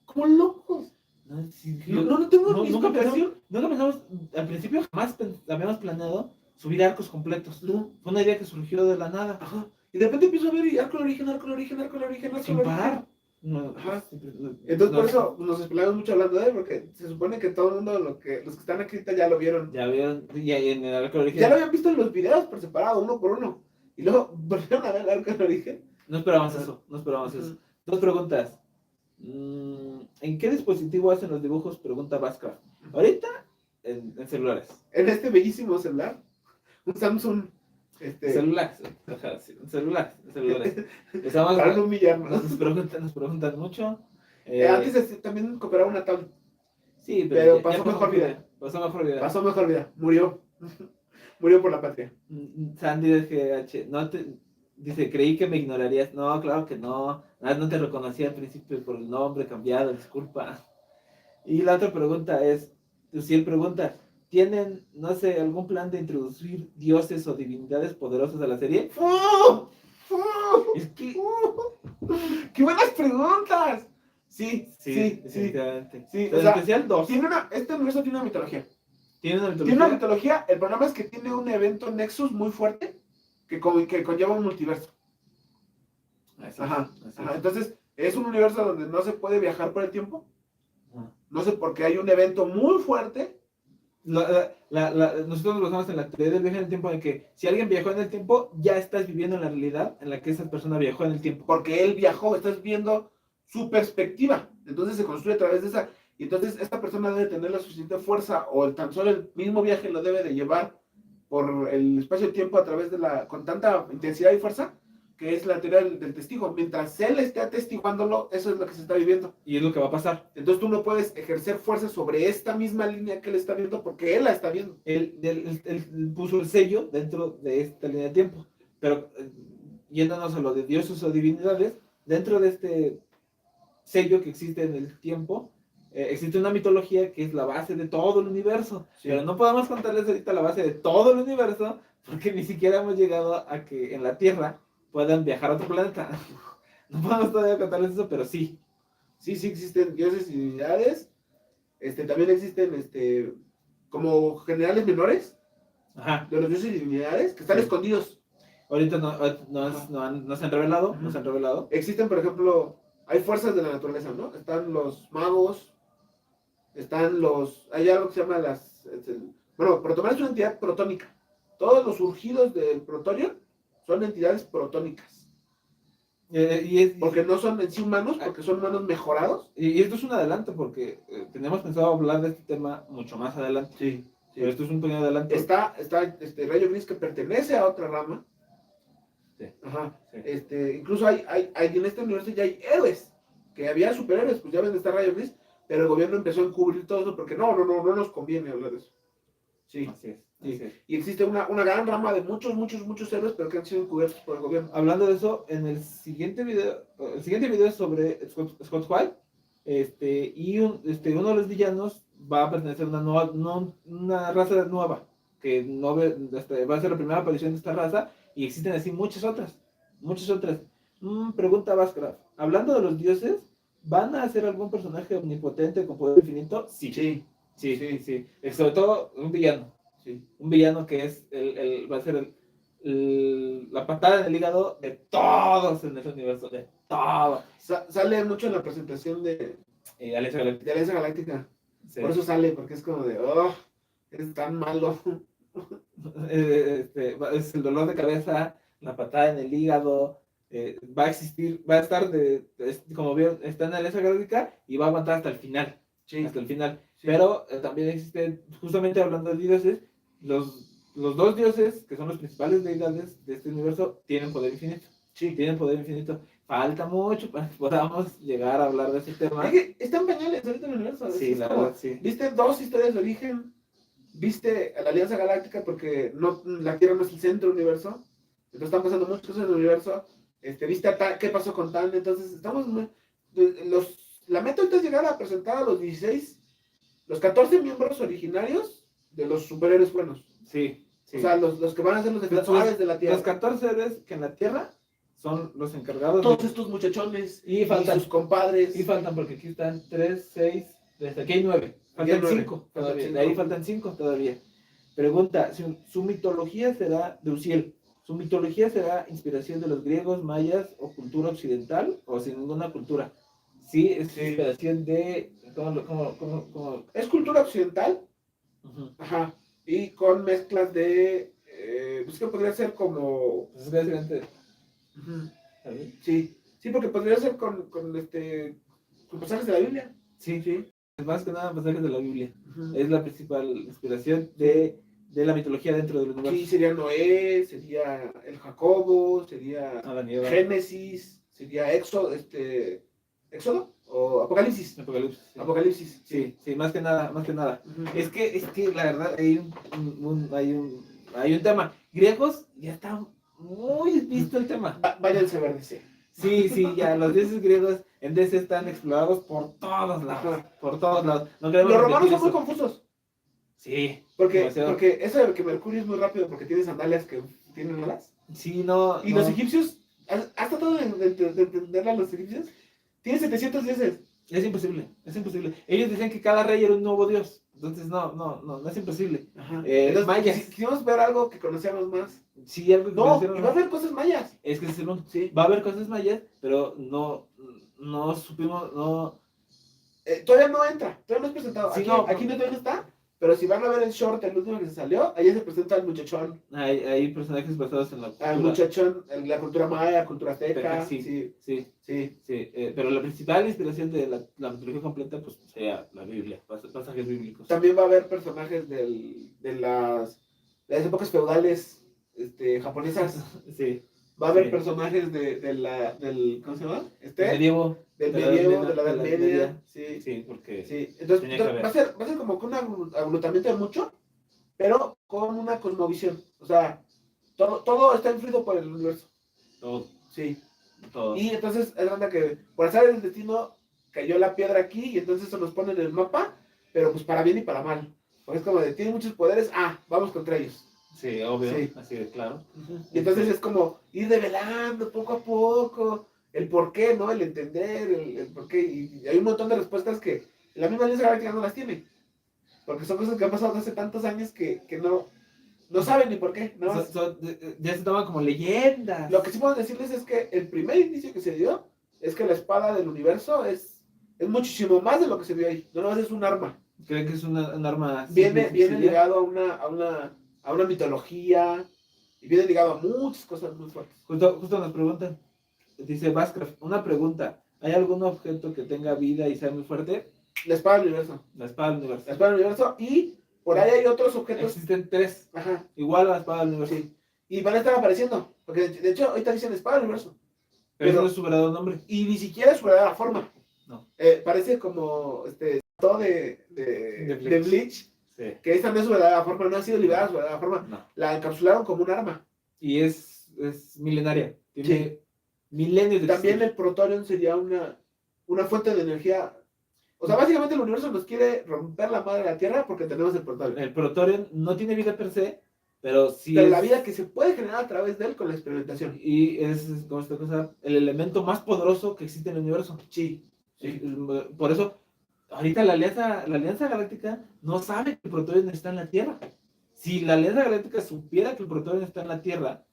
Como locos. No tengo ni explicación. Nunca pensamos, al principio jamás habíamos planeado subir arcos completos. No. Fue una idea que surgió de la nada. Ajá. Y de repente empiezo a ver y arco origen. Sin parar. No, Ajá. no, Entonces por eso nos explayamos mucho hablando de él, porque se supone que todo el mundo, los que están aquí ahorita ya lo vieron. Ya vieron, y en el arco origen. Ya lo habían visto en los videos por separado, uno por uno. Y luego volvieron a ver el arco de origen. No esperábamos eso, no esperábamos eso. 2 preguntas. ¿En qué dispositivo hacen los dibujos? Pregunta Vasca. Ahorita, en celulares. En este bellísimo celular, un Samsung. Celulares, ajá, sí, celulares. Estamos, Para no humillarnos. nos preguntan mucho. Antes también cooperaba una tablet. Sí, pero ya pasó mejor vida. Pasó mejor vida. Murió. Murió por la patria. Sandy de GH, dice, creí que me ignorarías. No, claro que no. No te reconocí al principio por el nombre cambiado, disculpa. Y la otra pregunta es, Luciel pregunta, ¿tienen, no sé, algún plan de introducir dioses o divinidades poderosas a la serie? Es que... ¡Qué buenas preguntas! Sí. Definitivamente. Sí, Pero o sea, especial 2. Este universo tiene una mitología. Tiene una Tiene una mitología. El problema es que tiene un evento Nexus muy fuerte que conlleva un multiverso. Ajá. Entonces, es un universo donde no se puede viajar por el tiempo. No sé, porque hay un evento muy fuerte Nosotros lo basamos en la teoría del viaje en el tiempo, en que si alguien viajó en el tiempo, ya estás viviendo en la realidad en la que esa persona viajó en el tiempo. Porque él viajó, estás viendo su perspectiva. Entonces se construye a través de esa. Y entonces esta persona debe tener la suficiente fuerza o tan solo el mismo viaje lo debe de llevar por el espacio-tiempo a través de con tanta intensidad y fuerza, que es la teoría del testigo. Mientras él esté atestiguándolo, eso es lo que se está viviendo. Y es lo que va a pasar. Entonces tú no puedes ejercer fuerza sobre esta misma línea que él está viendo porque él la está viendo. Él puso el sello dentro de esta línea de tiempo. Pero yéndonos a lo de dioses o divinidades, dentro de este sello que existe en el tiempo, existe una mitología que es la base de todo el universo. Sí. Pero no podemos contarles ahorita la base de todo el universo porque ni siquiera hemos llegado a que en la Tierra puedan viajar a otro planeta. No podemos todavía contarles eso, pero sí. Sí existen dioses y divinidades. También existen como generales menores. Ajá. De los dioses y divinidades que están escondidos. Ahorita no se han revelado. No se han revelado. Existen, por ejemplo, hay fuerzas de la naturaleza, ¿no? Están los magos, hay algo que se llama Protomar es una entidad protónica. Todos los surgidos del protonio son entidades protónicas. Porque no son en sí humanos, porque son humanos mejorados. Y esto es un adelanto, porque teníamos pensado hablar de este tema mucho más adelante. Sí. Pero esto es un pequeño adelanto. Está rayo gris que pertenece a otra rama. Sí. Ajá. Sí. Incluso hay en este universo ya hay héroes, que había superhéroes, pues ya ven de estar rayo gris, pero el gobierno empezó a encubrir todo eso porque no nos conviene hablar de eso. Sí. Así es. Sí. Y existe una gran rama de muchos héroes, pero que han sido encubiertos por el gobierno. Hablando de eso, en el siguiente video es sobre Scott White, y uno de los villanos va a pertenecer a una raza nueva, que no va a ser la primera aparición de esta raza, y existen así muchas otras. Pregunta Vázquez, hablando de los dioses, ¿van a hacer algún personaje omnipotente con poder infinito? Sí. Sobre todo un villano. Sí. Un villano que es va a ser la patada en el hígado de todos en ese universo, de todo. Sale mucho en la presentación de Alianza Galáctica. Sí. Por eso sale, porque es como de, es tan malo. Es el dolor de cabeza, la patada en el hígado, va a estar como vieron, está en Alianza Galáctica y va a aguantar hasta el final. Sí. Hasta el final. Sí. Pero también existe, justamente hablando de dioses, los dos dioses, que son los principales deidades de este universo, tienen poder infinito. Sí, tienen poder infinito. Falta mucho para que podamos llegar a hablar de ese tema. Es que están pañales ahorita en el universo. Sí, la verdad, sí. ¿Viste 2 historias de origen? ¿Viste a la Alianza Galáctica? Porque la Tierra no es el centro del universo. Entonces están pasando muchas cosas en el universo. ¿Viste qué pasó con Tan? Entonces la meta ahorita es llegar a presentar a los 14 miembros originarios de los superhéroes buenos. Sí. O sea, los que van a ser los defensores de la Tierra. Los 14 héroes que en la Tierra son los encargados. Todos estos muchachones y sus compadres. Y faltan, porque aquí están 3, 6, desde aquí hay 9. Faltan 5 todavía. De ahí faltan 5 todavía. Pregunta, ¿su mitología será de Uziel? ¿Su mitología será inspiración de los griegos, mayas o cultura occidental o sin ninguna cultura? Sí, es inspiración de... ¿Cómo? Es cultura occidental. Uh-huh. Ajá. Y con mezclas de... pues que podría ser como... Pues es básicamente... Uh-huh. Sí, porque podría ser con pasajes de la Biblia. Sí. Más que nada pasajes de la Biblia. Uh-huh. Es la principal inspiración de la mitología dentro del universo. Sí, sería Noé, sería el Jacobo, sería Génesis, sería Éxodo o Apocalipsis. Apocalipsis. Sí, más que nada. Uh-huh. Es que la verdad hay un tema. Griegos ya está muy visto el tema. Váyanse a ver DC. Sí, ya los dioses griegos en DC están explorados por todos lados. No, los romanos son muy confusos. Sí. Porque eso de que Mercurio es muy rápido porque tiene sandalias que tienen alas. Sí, no. Y los egipcios, ¿has tratado de entenderla a los egipcios? Tiene 700 dioses. Es imposible. Ellos decían que cada rey era un nuevo dios. Entonces, no es imposible. Entonces, mayas. Si quisimos ver algo que conocíamos más. Sí, algo que conocíamos más. Va a haber cosas mayas. Es que sí. Va a haber cosas mayas, pero no supimos, todavía no entra, todavía no es presentado. Sí, aquí no está, pero si van a ver el short, el último que se salió, ahí se presenta el muchachón. Hay personajes basados en la cultura. Al muchachón, en la cultura maya, cultura azteca. Sí, Sí, sí, sí. sí. Pero la principal inspiración de la mitología completa, pues, sería la Biblia, pasajes bíblicos. También va a haber personajes de las épocas feudales japonesas. Sí. Va a haber Sí. personajes del, ¿cómo se llama? Del medievo. Del medievo, de la Edad Media. Sí. Sí, porque... Sí, entonces tenía que va a ser como que un agrupamiento de mucho, pero con una cosmovisión. O sea, todo está influido por el universo. Todo. Sí. Todo. Y entonces es verdad que por azar del destino cayó la piedra aquí y entonces eso nos pone en el mapa, pero pues para bien y para mal. Porque es como de, tiene muchos poderes, vamos contra ellos. Sí, obvio, Sí. así de claro. Y entonces es como ir develando poco a poco el por qué, ¿no? El entender, el por qué. Y hay un montón de respuestas que la misma Alianza Galáctica no las tiene. Porque son cosas que han pasado hace tantos años que no saben ni por qué. ¿No? Ya se toman como leyendas. Lo que sí puedo decirles es que el primer indicio que se dio es que la espada del universo es muchísimo más de lo que se vio ahí. No más es un arma. ¿Creen que es un arma? Viene ligado a una mitología y viene ligado a muchas cosas muy fuertes. Justo nos preguntan, dice Basscraft, una pregunta, ¿hay algún objeto que tenga vida y sea muy fuerte? La espada del universo. La espada del universo. La espada del universo y por ahí hay otros objetos. Existen 3. Ajá. Igual a la espada del universo. Sí. Y van a estar apareciendo. Porque de hecho ahorita dicen espada del universo. Pero no es su verdadero nombre. Y ni siquiera es su verdadera forma. No. Parece como todo de Bleach. Sí. Que esta no es su verdadera forma, no ha sido liberada su verdadera forma. No. La encapsularon como un arma. Y es milenaria. Tiene milenios de También existir. el Protorium sería una fuente de energía. O sea, básicamente el universo nos quiere romper la madre de la Tierra porque tenemos el Protorium. El Protorium no tiene vida per se, pero sí pero la vida que se puede generar a través de él con la experimentación. Y es, como esta cosa, el elemento más poderoso que existe en el universo. Sí. Por eso, ahorita la Alianza Galáctica no sabe que el Protorium está en la Tierra. Si la Alianza Galáctica supiera que el Protorium está en la Tierra,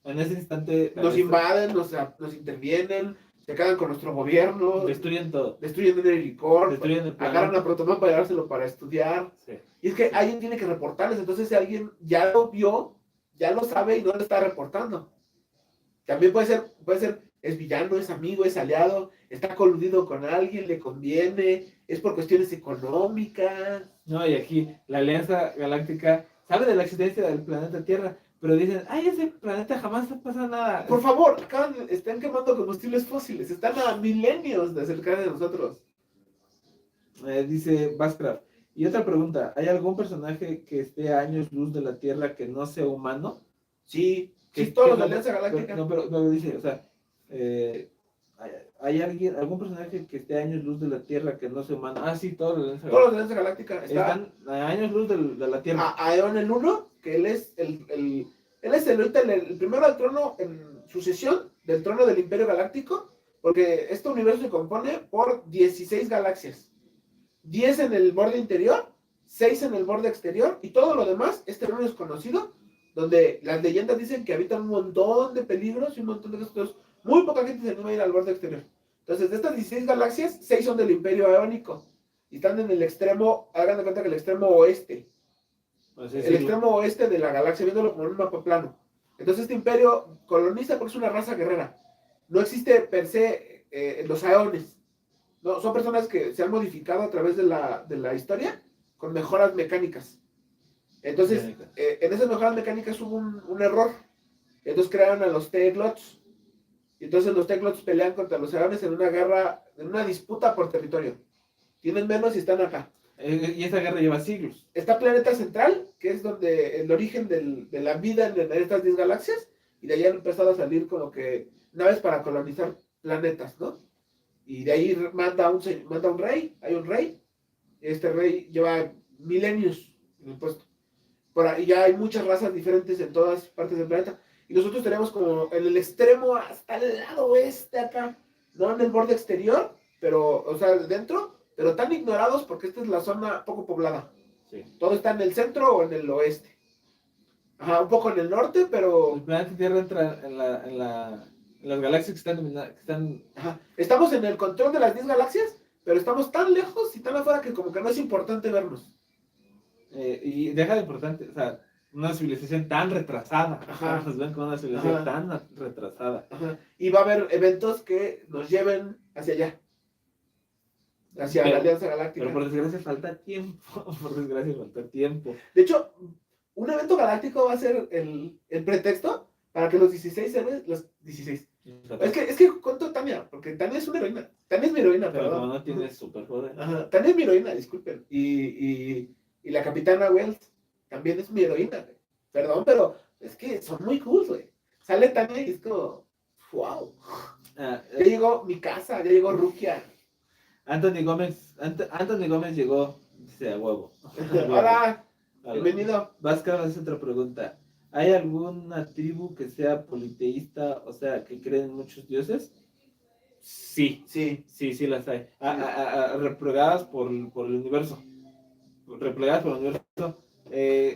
en ese instante... Nos invaden, nos intervienen, se quedan con nuestro gobierno. Destruyen todo. Destruyen Energy Corp. Destruyen el planeta. Agarran a Protoman para llevárselo para estudiar. Sí. Y es que alguien tiene que reportarles. Entonces, si alguien ya lo vio, ya lo sabe y no lo está reportando. También puede ser, es villano, es amigo, es aliado, está coludido con alguien, le conviene, es por cuestiones económicas. No, y aquí la Alianza Galáctica sabe de la existencia del planeta Tierra, pero dicen, ay, ese planeta jamás pasa nada. Por favor, están quemando combustibles fósiles, están a milenios de acercarse a nosotros. Dice Basscraft. Y otra pregunta, ¿hay algún personaje que esté a años luz de la Tierra que no sea humano? Sí, todos los de la Alianza Galáctica. Pero dice, o sea, ¿hay algún personaje que esté a años luz de la Tierra que no sea humano? Ah, sí, todos los de la Alianza Galáctica. Están a años luz de la Tierra. A Eon el 1, que él es el primero al trono en sucesión del trono del Imperio Galáctico, porque este universo se compone por 16 galaxias. 10 en el borde interior, 6 en el borde exterior, y todo lo demás es terreno desconocido, donde las leyendas dicen que habitan un montón de peligros y un montón de cosas. Muy poca gente se anima a ir al borde exterior. Entonces, de estas 16 galaxias, 6 son del Imperio Eónico, y están en el extremo, hagan de cuenta que el extremo oeste. El extremo oeste de la galaxia, viéndolo como en un mapa plano. Entonces, este imperio coloniza porque es una raza guerrera. No existe per se los aeones. No, son personas que se han modificado a través de la historia con mejoras mecánicas. Entonces, en esas mejoras mecánicas hubo un error. Entonces crearon a los Teglots. Y entonces los Teglots pelean contra los Aeones en una guerra, en una disputa por territorio. Tienen menos y están acá. Y esa guerra lleva siglos. Está Planeta Central, que es donde el origen de la vida en estas 10 galaxias. Y de ahí han empezado a salir como que naves para colonizar planetas, ¿no? Y de ahí manda un rey, hay un rey. Este rey lleva milenios en el puesto. Y ya hay muchas razas diferentes en todas partes del planeta. Y nosotros tenemos como en el extremo hasta el lado oeste acá, no en el borde exterior, pero, o sea, dentro, pero tan ignorados porque esta es la zona poco poblada. Sí. Todo está en el centro o en el oeste. Ajá, un poco en el norte, pero... El planeta Tierra entra en las galaxias que están... Ajá. Estamos en el control de las 10 galaxias, pero estamos tan lejos y tan afuera que como que no es importante vernos. Y deja de importante, o sea, una civilización tan retrasada. Ajá. Nos ven como una civilización Ajá. tan retrasada. Ajá. Y va a haber eventos que nos lleven hacia allá, hacia la Alianza Galáctica. Pero por desgracia falta tiempo. Por desgracia falta tiempo. De hecho, un evento galáctico va a ser el pretexto para que los 16 héroes, los 16. Es que cuento Tania, porque Tania es una heroína. Tania es mi heroína, Pero perdón. como no tiene superpoder. Ajá, Tania es mi heroína, disculpen. Y la capitana Wells también es mi heroína, güey. Perdón, pero es que son muy cool, güey. Sale Tania y es como, wow. Ya llegó mi casa, ya llegó Rukia. Anthony Gómez llegó, dice a huevo. Hola, bienvenido. Vázquez hace otra pregunta. ¿Hay alguna tribu que sea politeísta, o sea, que creen en muchos dioses? Sí, sí las hay. Replegadas por el universo. Replegadas por el universo.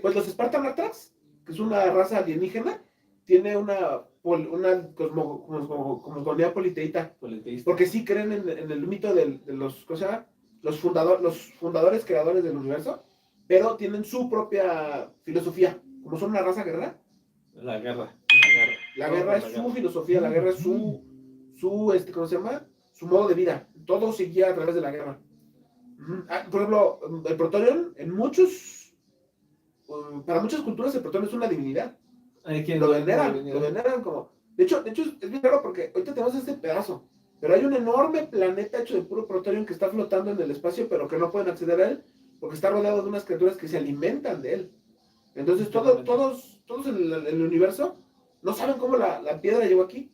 Pues los Spartan Atrax, que es una raza alienígena, tiene una cosmogonía politeísta. Porque sí creen en el mito de los, ¿cómo se llama? Los fundadores, creadores del universo, pero tienen su propia filosofía. Como son una raza guerrera. La guerra Es su filosofía, la guerra es su ¿cómo se llama? Su modo de vida. Todo se guía a través de la guerra. Por ejemplo, el Protorion, para muchas culturas el Protorion es una divinidad. Lo veneran como... De hecho es bien raro porque ahorita tenemos este pedazo, pero hay un enorme planeta hecho de puro Protorion que está flotando en el espacio, pero que no pueden acceder a él, porque está rodeado de unas criaturas que se alimentan de él. Entonces todos en el universo no saben cómo la piedra llegó aquí.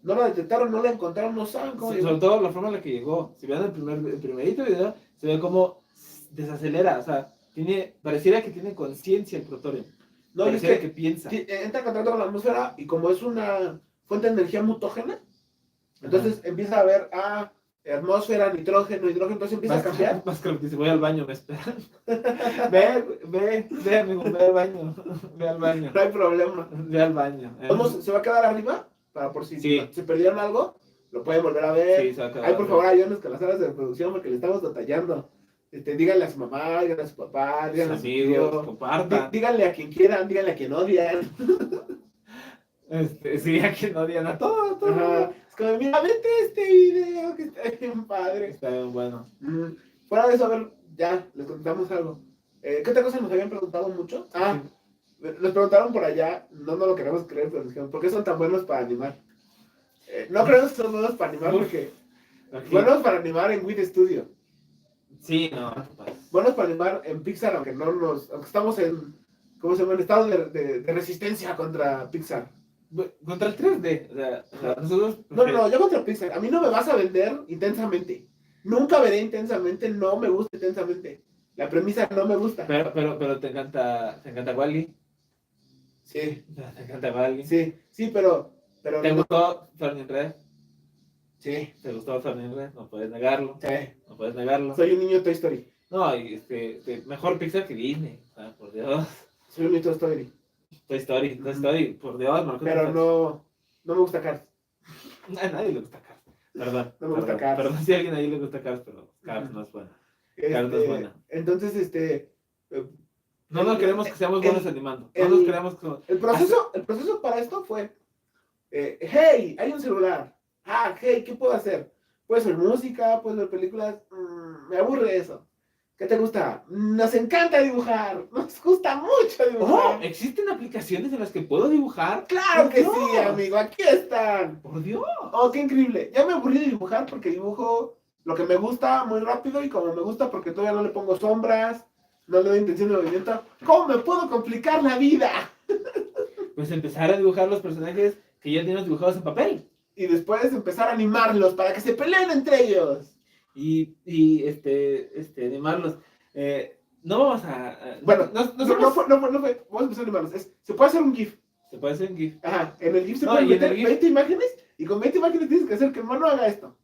No la detectaron, no la encontraron, no saben cómo llegó. Sobre todo la forma en la que llegó. Si vean el primerito video, se ve cómo desacelera. O sea, pareciera que tiene conciencia el Protorium. No, pareciera que piensa. Entra en contacto con la atmósfera y como es una fuente de energía mutógena, entonces empieza a haber atmósfera, nitrógeno, hidrógeno, entonces empieza a cambiar. Más que lo que dice, voy al baño, me esperan. ve, amigo, ve al baño. Ve al baño. No hay problema. Ve al baño. ¿Se va a quedar arriba? Para por si se perdieron algo, lo pueden volver a ver. Sí, se va a quedar. Ay, por favor, ayúdenos con las salas de reproducción porque le estamos detallando. Díganle a su mamá, díganle a su papá, díganle a sus amigos, compartan. Díganle a quien quieran, díganle a quien odian. Sí, a quien odian, a todo. Ajá. Es como, mira, vete este video que está bien padre. Está bien bueno. Fuera de eso, a ver, ya, les contamos algo. ¿Qué otra cosa nos habían preguntado mucho? Les preguntaron por allá, no lo queremos creer, pero dijeron, ¿por qué son tan buenos para animar? No creemos que son buenos para animar porque... Buenos para animar en Wit Studio. Sí, no. Buenos para animar en Pixar, aunque estamos en, ¿cómo se llama? En estado de resistencia contra Pixar. Contra el 3D. O sea, nosotros... No, yo contra Pixar. A mí no me vas a vender intensamente. Nunca veré intensamente, no me gusta intensamente. La premisa no me gusta. Pero te encanta Wall-E. Sí. Te encanta Wall-E. Sí, pero ¿Te gustó Turning Red? Sí. ¿Te gustó Turning Red? No puedes negarlo. Sí. No puedes negarlo. Soy un niño Toy Story. No, y mejor Pixar que Disney. Por Dios. Soy un niño Toy Story. Toy Story, por Dios. Pero no me gusta Cars. A nadie le gusta Cars. Perdón. No me gusta Cars. Perdón si a alguien ahí le gusta Cars, pero Cars no es buena. Cars no es buena. Entonces, no queremos que seamos buenos animando. No nos queremos que... El proceso para esto fue, hey, hay un celular. Hey, ¿qué puedo hacer? Puedes ver música, puedes ver películas. Me aburre eso. ¿Qué te gusta? Nos encanta dibujar. Nos gusta mucho dibujar. ¿Existen aplicaciones en las que puedo dibujar? ¡Claro que sí, amigo! ¡Aquí están! ¡Por Dios! ¡Oh, qué increíble! Ya me aburrí de dibujar porque dibujo lo que me gusta muy rápido y como me gusta porque todavía no le pongo sombras, no le doy intención de movimiento. ¿Cómo me puedo complicar la vida? Pues empezar a dibujar los personajes que ya tienes dibujados en papel. Y después empezar a animarlos para que se peleen entre ellos. Y animarlos. No vamos a... Bueno, no fue. Vamos a empezar a animarlos. Se puede hacer un GIF. Se puede hacer un GIF. Ajá, en el GIF se pueden meter 20 imágenes y con 20 imágenes tienes que hacer que el mono haga esto.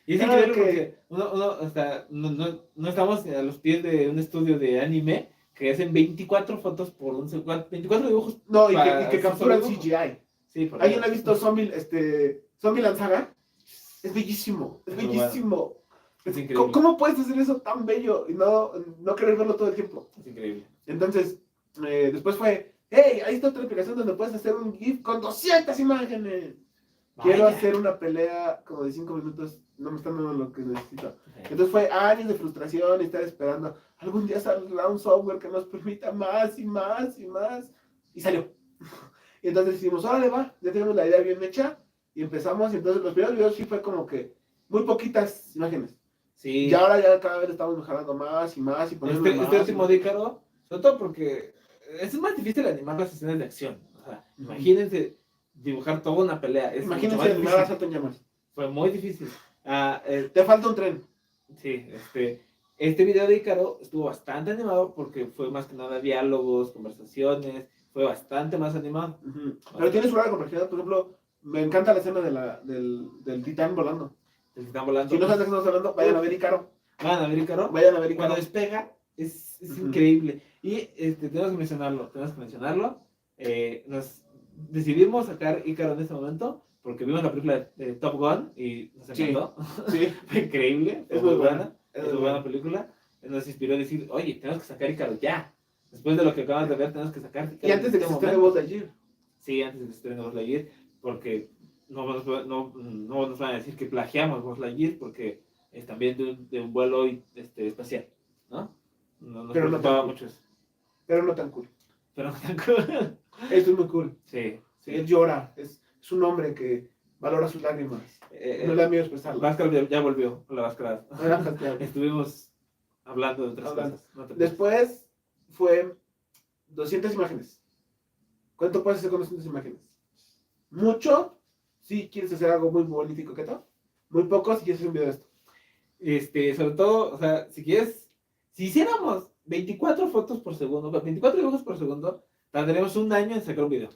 Y es increíble porque no estamos a los pies de un estudio de anime que hacen 24 fotos por 24 dibujos. No, y que capturan CGI. Sí, ¿Alguien ha visto Zombieland Saga? Es bellísimo, es bellísimo. Es ¿Cómo, increíble. cómo puedes hacer eso tan bello y no querer verlo todo el tiempo? Es increíble. Entonces, después fue, hey, ahí está otra aplicación donde puedes hacer un GIF con 200 imágenes. Quiero Vaya. hacer una pelea como de 5 minutos, no me están dando lo que necesito. Sí. Entonces fue años de frustración y estar esperando. Algún día saldrá un software que nos permita más y más y más. Y salió. Y entonces decimos, órale, va, ya tenemos la idea bien hecha. Y empezamos, y entonces los primeros videos sí fue como que muy poquitas imágenes. Sí. Y ahora ya cada vez estamos mejorando más y más y poniendo más. Este último de Ícaro, sobre todo porque es más difícil animar las escenas de acción. O sea, imagínense dibujar toda una pelea. Es mucho más Imagínense animar a difícil. Salto en Llamas. Fue muy difícil. Te falta un tren. Sí, este video de Ícaro estuvo bastante animado porque fue más que nada diálogos, conversaciones, fue bastante más animado. Pero tiene su gran complejidad, por ejemplo, me encanta la escena del titán volando. El que están volando. Si no saben de qué estamos hablando, vayan a ver Ícaro. Vayan a ver Ícaro. Vayan a ver Ícaro. Cuando despega, es increíble. Y tenemos que mencionarlo. Nos decidimos sacar Ícaro en este momento porque vimos la película de Top Gun y nos encantó. Sí. Fue increíble. Es muy buena. Es muy buena película. Nos inspiró a decir, oye, tenemos que sacar Ícaro ya. Después de lo que acabamos de ver, tenemos que sacar Ícaro. Y antes de que se estrene Buzz Lightyear. Sí, antes de que se estrene Buzz Lightyear, porque no nos van a decir que plagiamos Buzz Lightyear, porque es también de un vuelo espacial, ¿no? No nos Pero no preocupaba tan mucho eso. Pero no tan cool. Pero no tan cool. Esto es muy cool. Sí, sí. Él llora. Es un hombre que valora sus lágrimas. No le da miedo expresarlo. Vázquez ya volvió con la Vázquez. Vázquez. Estuvimos hablando de otras cosas. No te Después fue 200 imágenes. ¿Cuánto puedes hacer con 200 imágenes? Mucho si quieres hacer algo muy bonito y coqueto. Muy poco si quieres hacer un video de esto. Sobre todo, o sea, si hiciéramos 24 fotos por segundo, 24 dibujos por segundo, tardaríamos un año en sacar un video.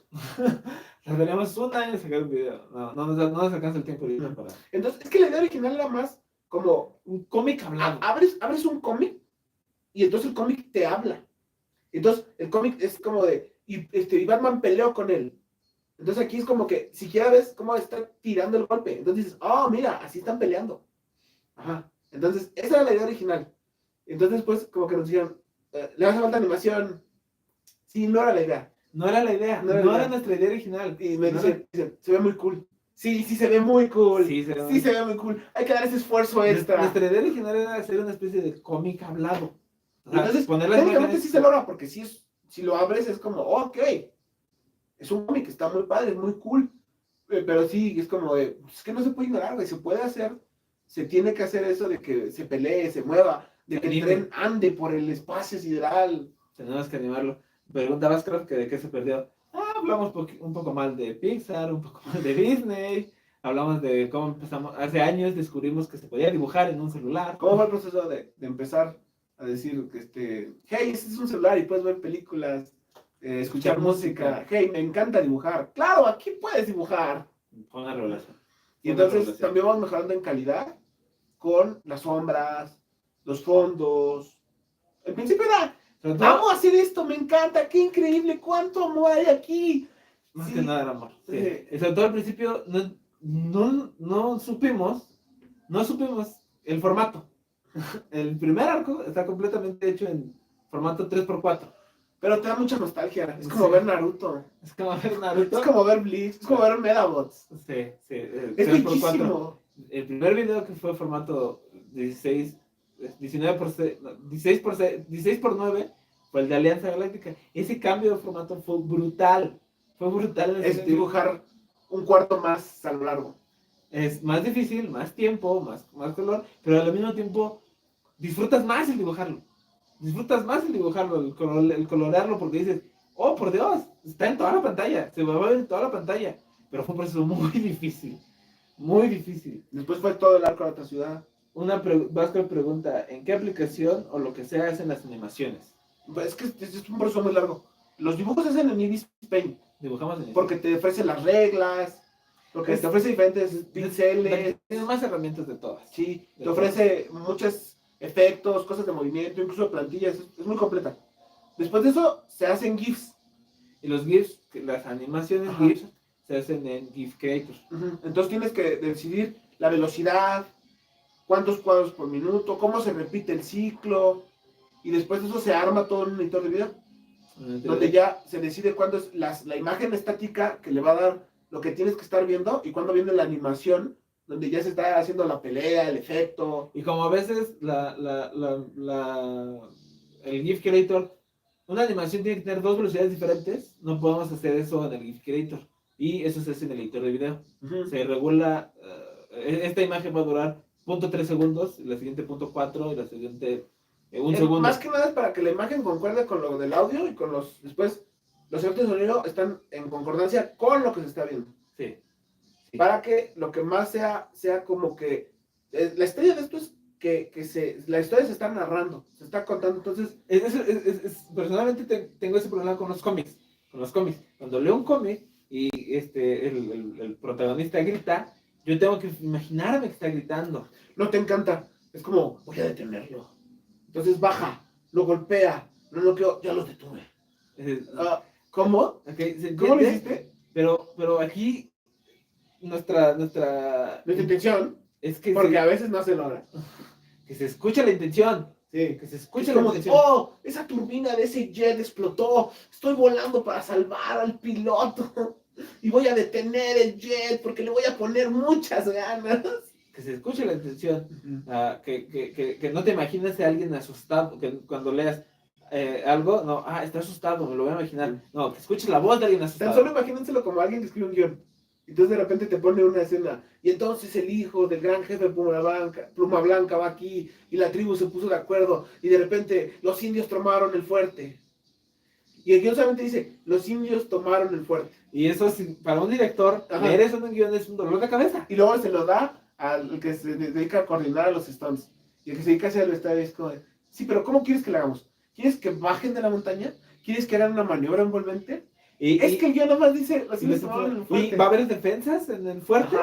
Tardaríamos un año en sacar un video. No nos alcanza el tiempo ahorita para... Entonces, es que la idea original era más como un cómic hablado. Abres un cómic y entonces el cómic te habla. Entonces, el cómic es como de, y Batman peleó con él. Entonces aquí es como que, siquiera ves cómo está tirando el golpe. Entonces dices, oh, mira, así están peleando. Ajá. Entonces, esa era la idea original. Entonces, pues, como que nos dijeron, le hace falta animación. Sí, no era la idea. No era la idea, no era nuestra idea original. Y me dicen, se ve muy cool. Sí, se ve muy cool. Sí, se ve muy cool. Hay que dar ese esfuerzo extra. Nuestra idea original era hacer una especie de cómic hablado. O sea, entonces, técnicamente sí se logra, porque si lo abres es como, ok, es un cómic, está muy padre, es muy cool. Pero sí, es como de, es que no se puede ignorar, güey, se puede hacer, se tiene que hacer eso de que se pelee, se mueva, de que el tren ande por el espacio sideral. Tenemos que animarlo. Preguntabas, creo que de qué se perdió. Hablamos un poco mal de Pixar, un poco mal de Disney. Hablamos de cómo empezamos. Hace años descubrimos que se podía dibujar en un celular. ¿Cómo fue el proceso de empezar a decir que hey, este es un celular y puedes ver películas, escuchar música? Hey, me encanta dibujar. Claro, aquí puedes dibujar. Fue una revelación. Y entonces también vamos mejorando en calidad con las sombras, los fondos. En principio era, vamos a hacer esto, me encanta, qué increíble, cuánto amor hay aquí. Más que nada era amor. Sí. Sobre todo al principio no supimos el formato. El primer arco está completamente hecho en formato 3x4. Pero te da mucha nostalgia. Es como ver Naruto. Es como ver Naruto. Es como ver Bleach. Es como ver Medabots. Sí. Es bellísimo. El primer video que fue formato 16 por 9 fue el de Alianza Galáctica. Ese cambio de formato fue brutal. Fue brutal. Es dibujar un cuarto más a lo largo. Es más difícil, más tiempo, más color, pero al mismo tiempo disfrutas más el dibujarlo. El colorearlo, porque dices, oh, por Dios, está en toda la pantalla, se va a ver en toda la pantalla. Pero fue un proceso muy difícil, muy difícil. Después fue todo el arco a la otra ciudad. Vázquez pregunta, ¿en qué aplicación o lo que sea hacen las animaciones? Pues es que es un proceso muy largo. Los dibujos se hacen en Ibis Paint. Dibujamos en porque te ofrece las reglas, porque te ofrece diferentes pinceles. Tiene más herramientas de todas. Sí, te ofrece muchos efectos, cosas de movimiento, incluso plantillas, es muy completa. Después de eso, se hacen GIFs. Y los GIFs, las animaciones GIFs, se hacen en GIF Creator. Entonces tienes que decidir la velocidad, cuántos cuadros por minuto, cómo se repite el ciclo, y después de eso se arma todo en un editor de video, donde ya se decide cuándo es la imagen estática que le va a dar lo que tienes que estar viendo, y cuándo viene la animación, donde ya se está haciendo la pelea, el efecto. Y como a veces el GIF Creator, una animación tiene que tener dos velocidades diferentes, no podemos hacer eso en el GIF Creator. Y eso se hace en el editor de video. Se regula, esta imagen va a durar 0.3 segundos, la siguiente 0.4 y la siguiente un segundo. Más que nada es para que la imagen concuerde con lo del audio y con después los efectos de sonido están en concordancia con lo que se está viendo. Sí. Para que lo que más sea como que la estrella de esto es que la historia se está narrando, se está contando. Entonces personalmente tengo ese problema con los cómics. Cuando leo un cómic y el protagonista grita, yo tengo que imaginarme que está gritando. No te encanta, es como, voy a detenerlo. Entonces baja, lo golpea, no quiero, ya los detuve. ¿Cómo? Okay, ¿Cómo lo hiciste? Pero aquí nuestra intención es que porque a veces no se logra. Que se escuche la intención. Sí, que se escuche la intención. Oh, esa turbina de ese jet explotó. Estoy volando para salvar al piloto. Y voy a detener el jet porque le voy a poner muchas ganas. Que se escuche la intención. Que no te imagines a alguien asustado. Que cuando leas algo, no, está asustado, me lo voy a imaginar. No, que escuches la voz de alguien asustado. Tan solo imagínenselo como alguien que escribe un guión. Entonces de repente te pone una escena, y entonces el hijo del gran jefe Pluma Blanca va aquí, y la tribu se puso de acuerdo, y de repente los indios tomaron el fuerte. Y el guión solamente dice, los indios tomaron el fuerte. Y eso, para un director, leer eso en un guión es un dolor de cabeza. Y luego se lo da al que se dedica a coordinar a los stunts. Y el que se dedica a hacer el vestuario es como, sí, pero ¿cómo quieres que lo hagamos? ¿Quieres que bajen de la montaña? ¿Quieres que hagan una maniobra envolvente? Es que el guión nomás dice, los indios tomaron el fuerte. ¿Y va a haber defensas en el fuerte?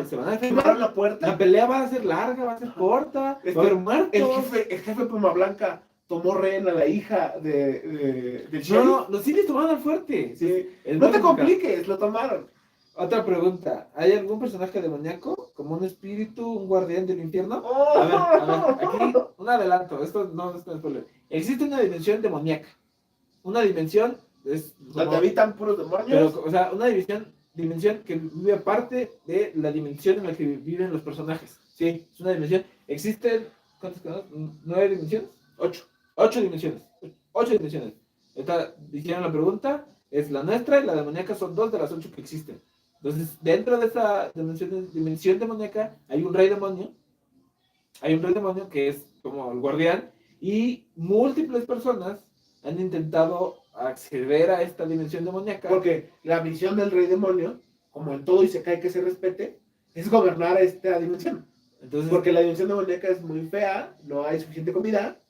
Se van a defender la puerta. La pelea va a ser larga, va a ser corta, va a haber muertos. El jefe Pluma Blanca tomó rehén a la hija del sheriff. No, los indios tomaron el fuerte. Sí. No te compliques, lo tomaron. Otra pregunta, ¿hay algún personaje demoníaco? ¿Como un espíritu, un guardián del infierno? A ver, aquí un adelanto, esto no es spoiler. Existe una dimensión demoníaca. Una dimensión es donde habitan puros demonios. Pero, o sea, una dimensión que vive aparte de la dimensión en la que viven los personajes. Sí, es una dimensión. Existen, ¿cuántas quedan? ¿9 dimensiones? 8 dimensiones. 8 dimensiones. Hicieron la pregunta, es la nuestra y la demoníaca, son 2 de las 8 que existen. Entonces, dentro de esa dimensión demoníaca hay un rey demonio. Hay un rey demonio que es como el guardián, y múltiples personas han intentado acceder a esta dimensión demoníaca. Porque la misión del rey demonio, como en todo Isekai que se respete, es gobernar a esta dimensión. Entonces, porque la dimensión demoníaca es muy fea, no hay suficiente comida,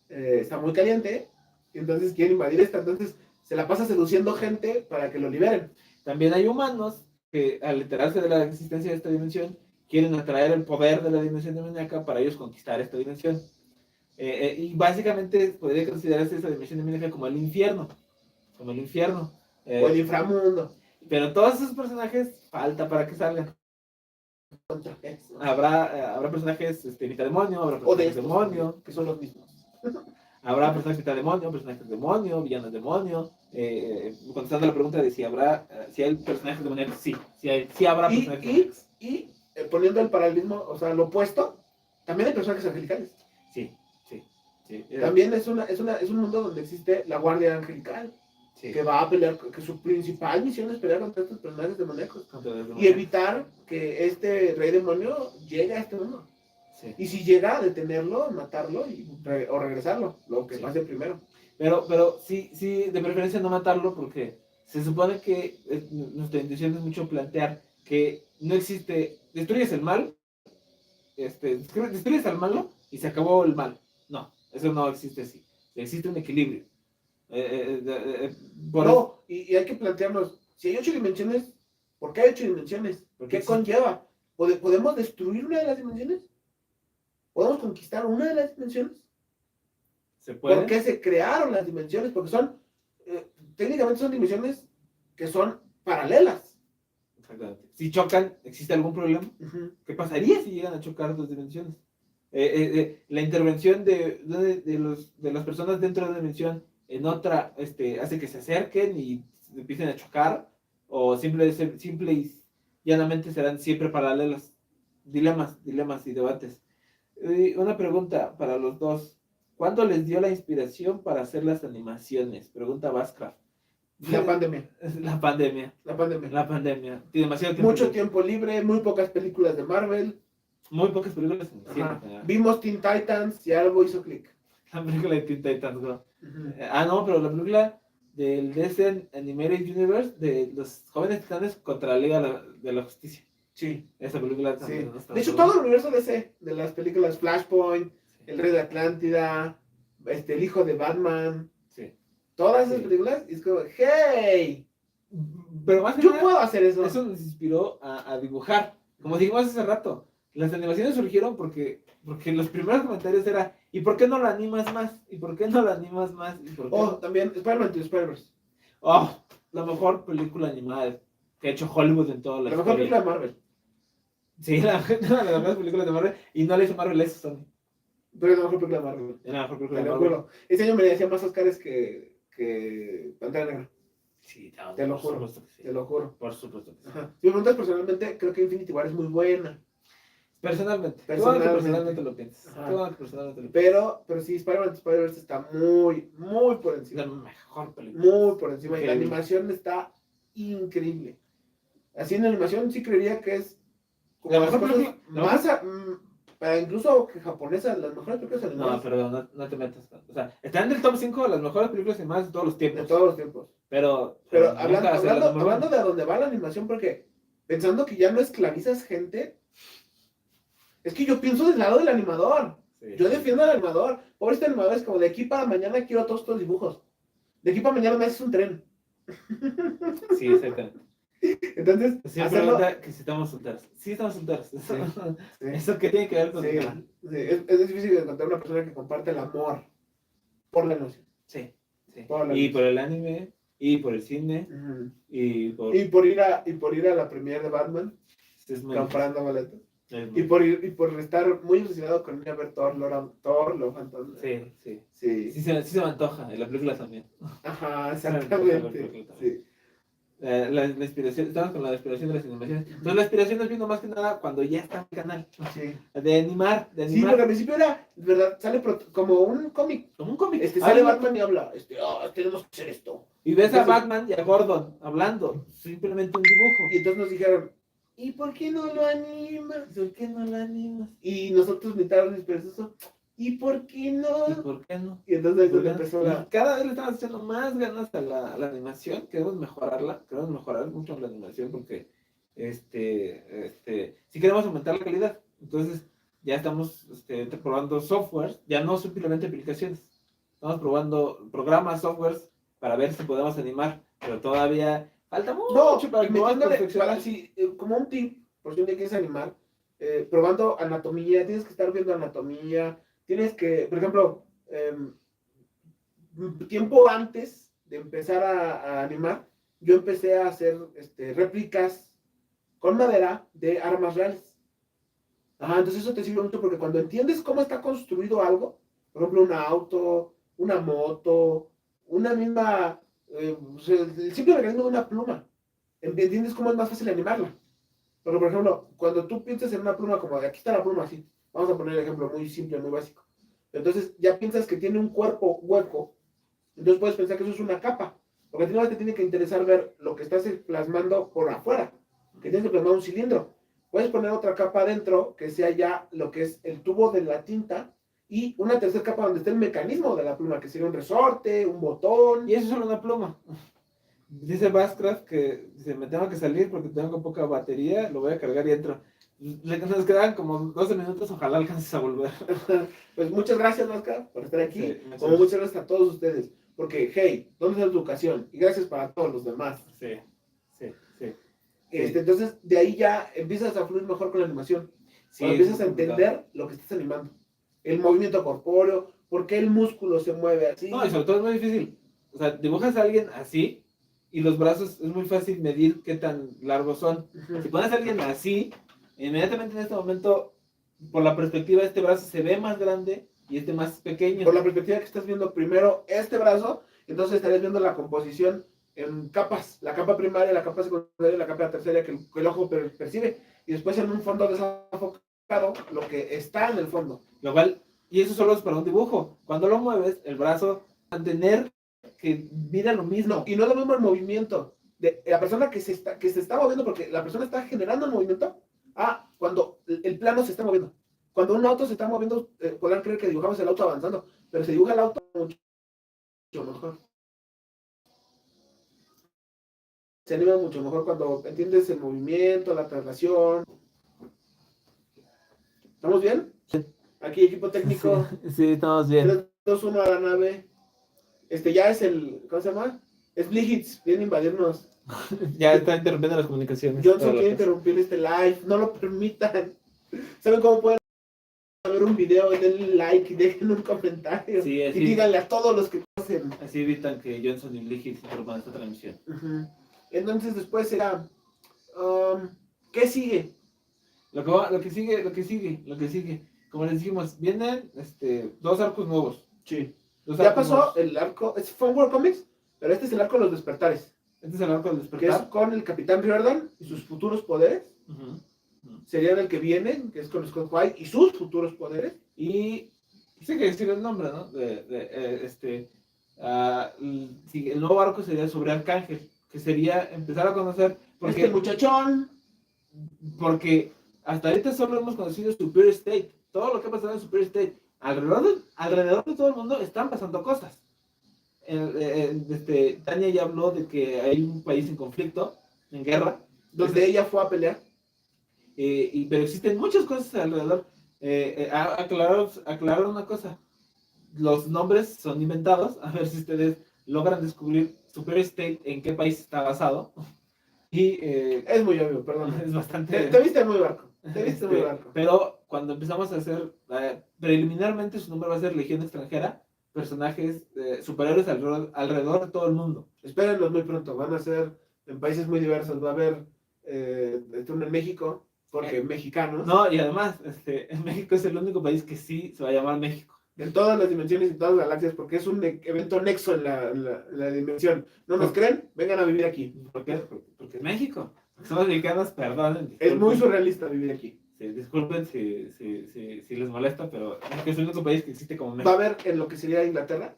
está muy caliente, y entonces quieren invadir esta. Entonces se la pasa seduciendo gente para que lo liberen. También hay humanos que, al enterarse de la existencia de esta dimensión, quieren atraer el poder de la dimensión demoníaca para ellos conquistar esta dimensión. Y básicamente podría considerarse esa dimensión demoníaca como el infierno. O el inframundo. Pero todos esos personajes falta para que salgan. Habrá personajes mitad demonio, habrá personajes demonio, que son los mismos. Habrá personajes mitad demonio, personajes demonio, villanos demonio. Contestando la pregunta de si hay personajes demoníacos, sí habrá personajes demoníacos. Y poniendo el paralelismo, o sea, lo opuesto, también hay personajes angelicales. Sí. También es un mundo donde existe la guardia angelical. Sí. Que va a pelear, que su principal misión es pelear contra estos personajes demoníacos y evitar que este rey demonio llegue a este mundo. Sí. Y si llega a detenerlo, matarlo o regresarlo, lo que pase primero. Pero sí, de preferencia no matarlo, porque se supone que nuestra intención es mucho plantear que no existe, destruyes el mal, destruyes al malo y se acabó el mal. No, eso no existe así. Existe un equilibrio. Y hay que plantearnos, si hay 8 dimensiones, ¿por qué hay 8 dimensiones? ¿Qué conlleva? ¿Podemos destruir una de las dimensiones? ¿Podemos conquistar una de las dimensiones? ¿Se puede? ¿Por qué se crearon las dimensiones? Porque técnicamente son dimensiones que son paralelas. Exactamente. Si chocan, ¿existe algún problema? ¿Qué pasaría si llegan a chocar dos dimensiones? La intervención de las personas dentro de una dimensión en otra hace que se acerquen y empiecen a chocar, o simple y llanamente serán siempre paralelos. Dilemas y debates. Una pregunta para los dos. ¿Cuándo les dio la inspiración para hacer las animaciones? Pregunta Bascraft. La pandemia. La pandemia. La pandemia. La pandemia. Tiene demasiado tiempo. Mucho tiempo libre, muy pocas películas de Marvel. Muy pocas películas en cine. Vimos Teen Titans y algo hizo clic. La película de Teen Titans, bro. No, pero la película del DC Animated Universe de los jóvenes titanes contra la Liga de la Justicia. Sí. Esa película Sí. también. No de hecho, todo el universo DC, de las películas Flashpoint, sí. El Rey de Atlántida, el hijo de Batman. Sí. Todas esas películas, y es como, hey, pero más que yo nada, puedo hacer eso. Eso nos inspiró a dibujar. Como dijimos hace rato, las animaciones surgieron porque los primeros comentarios eran, ¿y por qué no la animas más? ¿Y por qué no la animas más? ¿Y por qué no? También Spider-Man to Spider-Verse. La mejor película animada que ha hecho Hollywood en toda la historia. La mejor película de Marvel. Sí, una de las mejores películas de Marvel, y no la hizo Marvel, la hizo Sony. Pero es la mejor película de Marvel. Era la mejor película de Marvel. Este año merecía más Oscars que Pantera Negra. Sí, te lo juro. Te lo juro. Por supuesto que sí. Si me preguntas personalmente, creo que Infinity War es muy buena. Personalmente lo piensas. Pero sí, Spider-Man Spider-Verse está muy, muy por encima. La mejor película. Muy por encima. Y la animación está increíble. Así en animación sí creería que es como la las mejor cosas más para incluso que japonesas, las mejores películas animadas. No, perdón, no te metas. O sea, están en el top 5 de las mejores películas animadas de todos los tiempos. De todos los tiempos. Pero hablando de a dónde va la animación, porque pensando que ya no esclavizas gente, es que yo pienso del lado del animador. Sí, yo defiendo al animador. Pobre este animador, es como de aquí para mañana quiero todos estos dibujos. De aquí para mañana me haces un tren. Sí, exactamente. Entonces, sí, pregunta que si estamos solteros. Sí, estamos solteros. Sí. ¿Eso qué tiene que ver con sí. Es difícil encontrar una persona que comparte el amor por la animación. Sí. Por el anime, y por el cine, y por ir a la premiere de Batman, comprando boletos. Y por estar muy obsesionado con ir a ver Thor, Love and Thunder. Sí se me antoja, en la película también. Ajá, exactamente. Sí. La inspiración, estamos con la inspiración de las animaciones. Entonces la inspiración nos vino más que nada cuando ya está en el canal. Sí. De animar. Sí, porque al principio era, ¿verdad? Sale como un cómic. Sale Batman y habla, tenemos que hacer esto. Y ves a Batman y a Gordon hablando, simplemente un dibujo. Y entonces nos dijeron, ¿y por qué no lo animas? ¿Por qué no lo animas? Y nosotros mitad eso. ¿Y por qué no? Y entonces ahí donde empezó la... Cada vez le estamos echando más ganas a la animación. Queremos mejorarla. Queremos mejorar mucho la animación porque si queremos aumentar la calidad. Entonces ya estamos probando softwares, ya no simplemente aplicaciones. Estamos probando programas, softwares para ver si podemos animar, pero todavía falta mucho para que podamos perfeccionar. Como un tip, por si un día quieres animar, probando anatomía, tienes que estar viendo anatomía. Tienes que, por ejemplo, tiempo antes de empezar a animar, yo empecé a hacer réplicas con madera de armas reales. Entonces eso te sirve mucho porque cuando entiendes cómo está construido algo, por ejemplo, un auto, una moto, una misma, el simple mecanismo de una pluma, entiendes cómo es más fácil animarla. Porque, por ejemplo, cuando tú piensas en una pluma como de aquí está la pluma así, vamos a poner el ejemplo muy simple, muy básico. Entonces ya piensas que tiene un cuerpo hueco, entonces puedes pensar que eso es una capa, porque a ti no te tiene que interesar ver lo que estás plasmando por afuera, que tienes que plasmar un cilindro. Puedes poner otra capa adentro, que sea ya lo que es el tubo de la tinta, y una tercera capa donde esté el mecanismo de la pluma, que sería un resorte, un botón. Y eso es solo una pluma. Dice Bascraft que me tengo que salir porque tengo poca batería, lo voy a cargar y entro. Nos quedan como 12 minutos, ojalá alcances a volver. Pues muchas gracias, Vasca, por estar aquí. Como muchas gracias a todos ustedes. Porque, hey, ¿dónde está la educación? Y gracias para todos los demás. Sí. Entonces, de ahí ya empiezas a fluir mejor con la animación. Cuando empiezas a entender lo que estás animando. El movimiento corpóreo, por qué el músculo se mueve así. No, y sobre todo es muy difícil. O sea, dibujas a alguien así y los brazos es muy fácil medir qué tan largos son. Si pones a alguien así, inmediatamente en este momento por la perspectiva de este brazo se ve más grande y este más pequeño. Por la perspectiva que estás viendo primero este brazo, entonces estarías viendo la composición en capas, la capa primaria, la capa secundaria y la capa terciaria que el ojo percibe, y después en un fondo desafocado lo que está en el fondo. Lo cual, y eso solo es para un dibujo. Cuando lo mueves, el brazo va a tener que mira lo mismo. No, y no es lo mismo el movimiento de la persona que se está moviendo, porque la persona está generando el movimiento, cuando el plano se está moviendo. Cuando un auto se está moviendo, podrán creer que dibujamos el auto avanzando, pero se dibuja el auto mucho mejor. Se anima mucho mejor cuando entiendes el movimiento, la traslación. ¿Estamos bien? Sí. Aquí equipo técnico. Sí, estamos bien. 3, 2, 1 a la nave. Ya es ¿cómo se llama? Es Blihitz, viene a invadirnos. Ya está interrumpiendo las comunicaciones. Johnson quiere interrumpir este live, no lo permitan. ¿Saben cómo pueden ver un video? Denle like y dejen un comentario. Sí, y díganle a todos los que pasen. Así evitan que Johnson y Blihitz interrumpan esta transmisión. Entonces después será, ¿qué sigue? Lo que sigue. Como les dijimos, vienen 2 arcos nuevos. Sí. Ya pasó nuevos. el arco, es Funware Comics, pero este es el arco de los despertares. Este es el arco del Que es despertar. con el Capitán Riordan y sus futuros poderes. Serían el que viene, que es con Scott White y sus futuros poderes. Y sí que decir el nombre, ¿no? El nuevo arco sería sobre Arcángel, que sería empezar a conocer. Porque el muchachón. Porque hasta ahorita solo hemos conocido Superior State. Todo lo que ha pasado en Superior State. Alrededor de todo el mundo están pasando cosas. Tania ya habló de que hay un país en conflicto, en guerra. Donde ella fue a pelear. Pero existen muchas cosas alrededor. Aclarar una cosa. Los nombres son inventados. A ver si ustedes logran descubrir Superior State en qué país está basado. Es muy obvio, perdón. Es bastante. Te viste muy barco. Muy barco. Pero cuando empezamos a hacer, preliminarmente su nombre va a ser Legión Extranjera. Personajes superiores alrededor de todo el mundo. Espérenlos muy pronto. Van a ser en países muy diversos. Va a haber en México, porque mexicanos. No, y además, México es el único país que sí se va a llamar México. En todas las dimensiones y todas las galaxias, porque es un evento nexo en la dimensión. ¿No nos creen? Vengan a vivir aquí. ¿Por qué? Porque es México. Somos mexicanos, perdonen. Es muy surrealista vivir aquí. Sí, disculpen si les molesta, pero México es el único país que existe como México. Va a haber en lo que sería Inglaterra.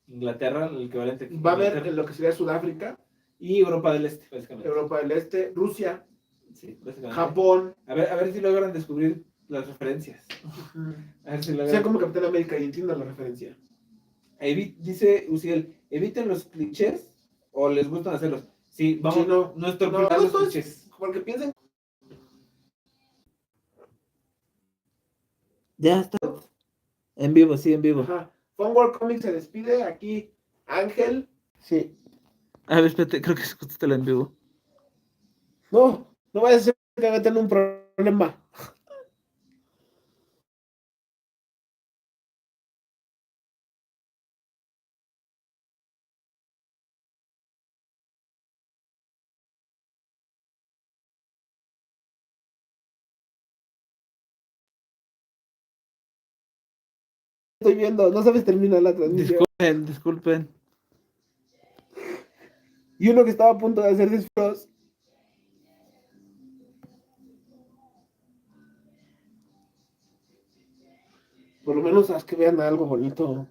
Inglaterra, el equivalente. Va a haber en lo que sería Sudáfrica. Y Europa del Este, básicamente. Europa del Este, Rusia. Sí, básicamente. Japón. A ver si logran descubrir las referencias. A ver si logran. Sea como Capitán América y entiendan la referencia. Dice Uciel, ¿eviten los clichés o les gustan hacerlos? Sí, vamos, Sí, no estorpar los clichés. Porque piensen. Ya está. En vivo, sí, en vivo. Ajá. Funware Comics se despide. Aquí, Ángel. Sí. A ver, espérate, creo que escuchaste en vivo. No vayas a ser que va a tener un problema. Estoy viendo, no sabes terminar la transmisión. Disculpen. Y uno que estaba a punto de hacer desfros. Por lo menos haz que vean algo bonito.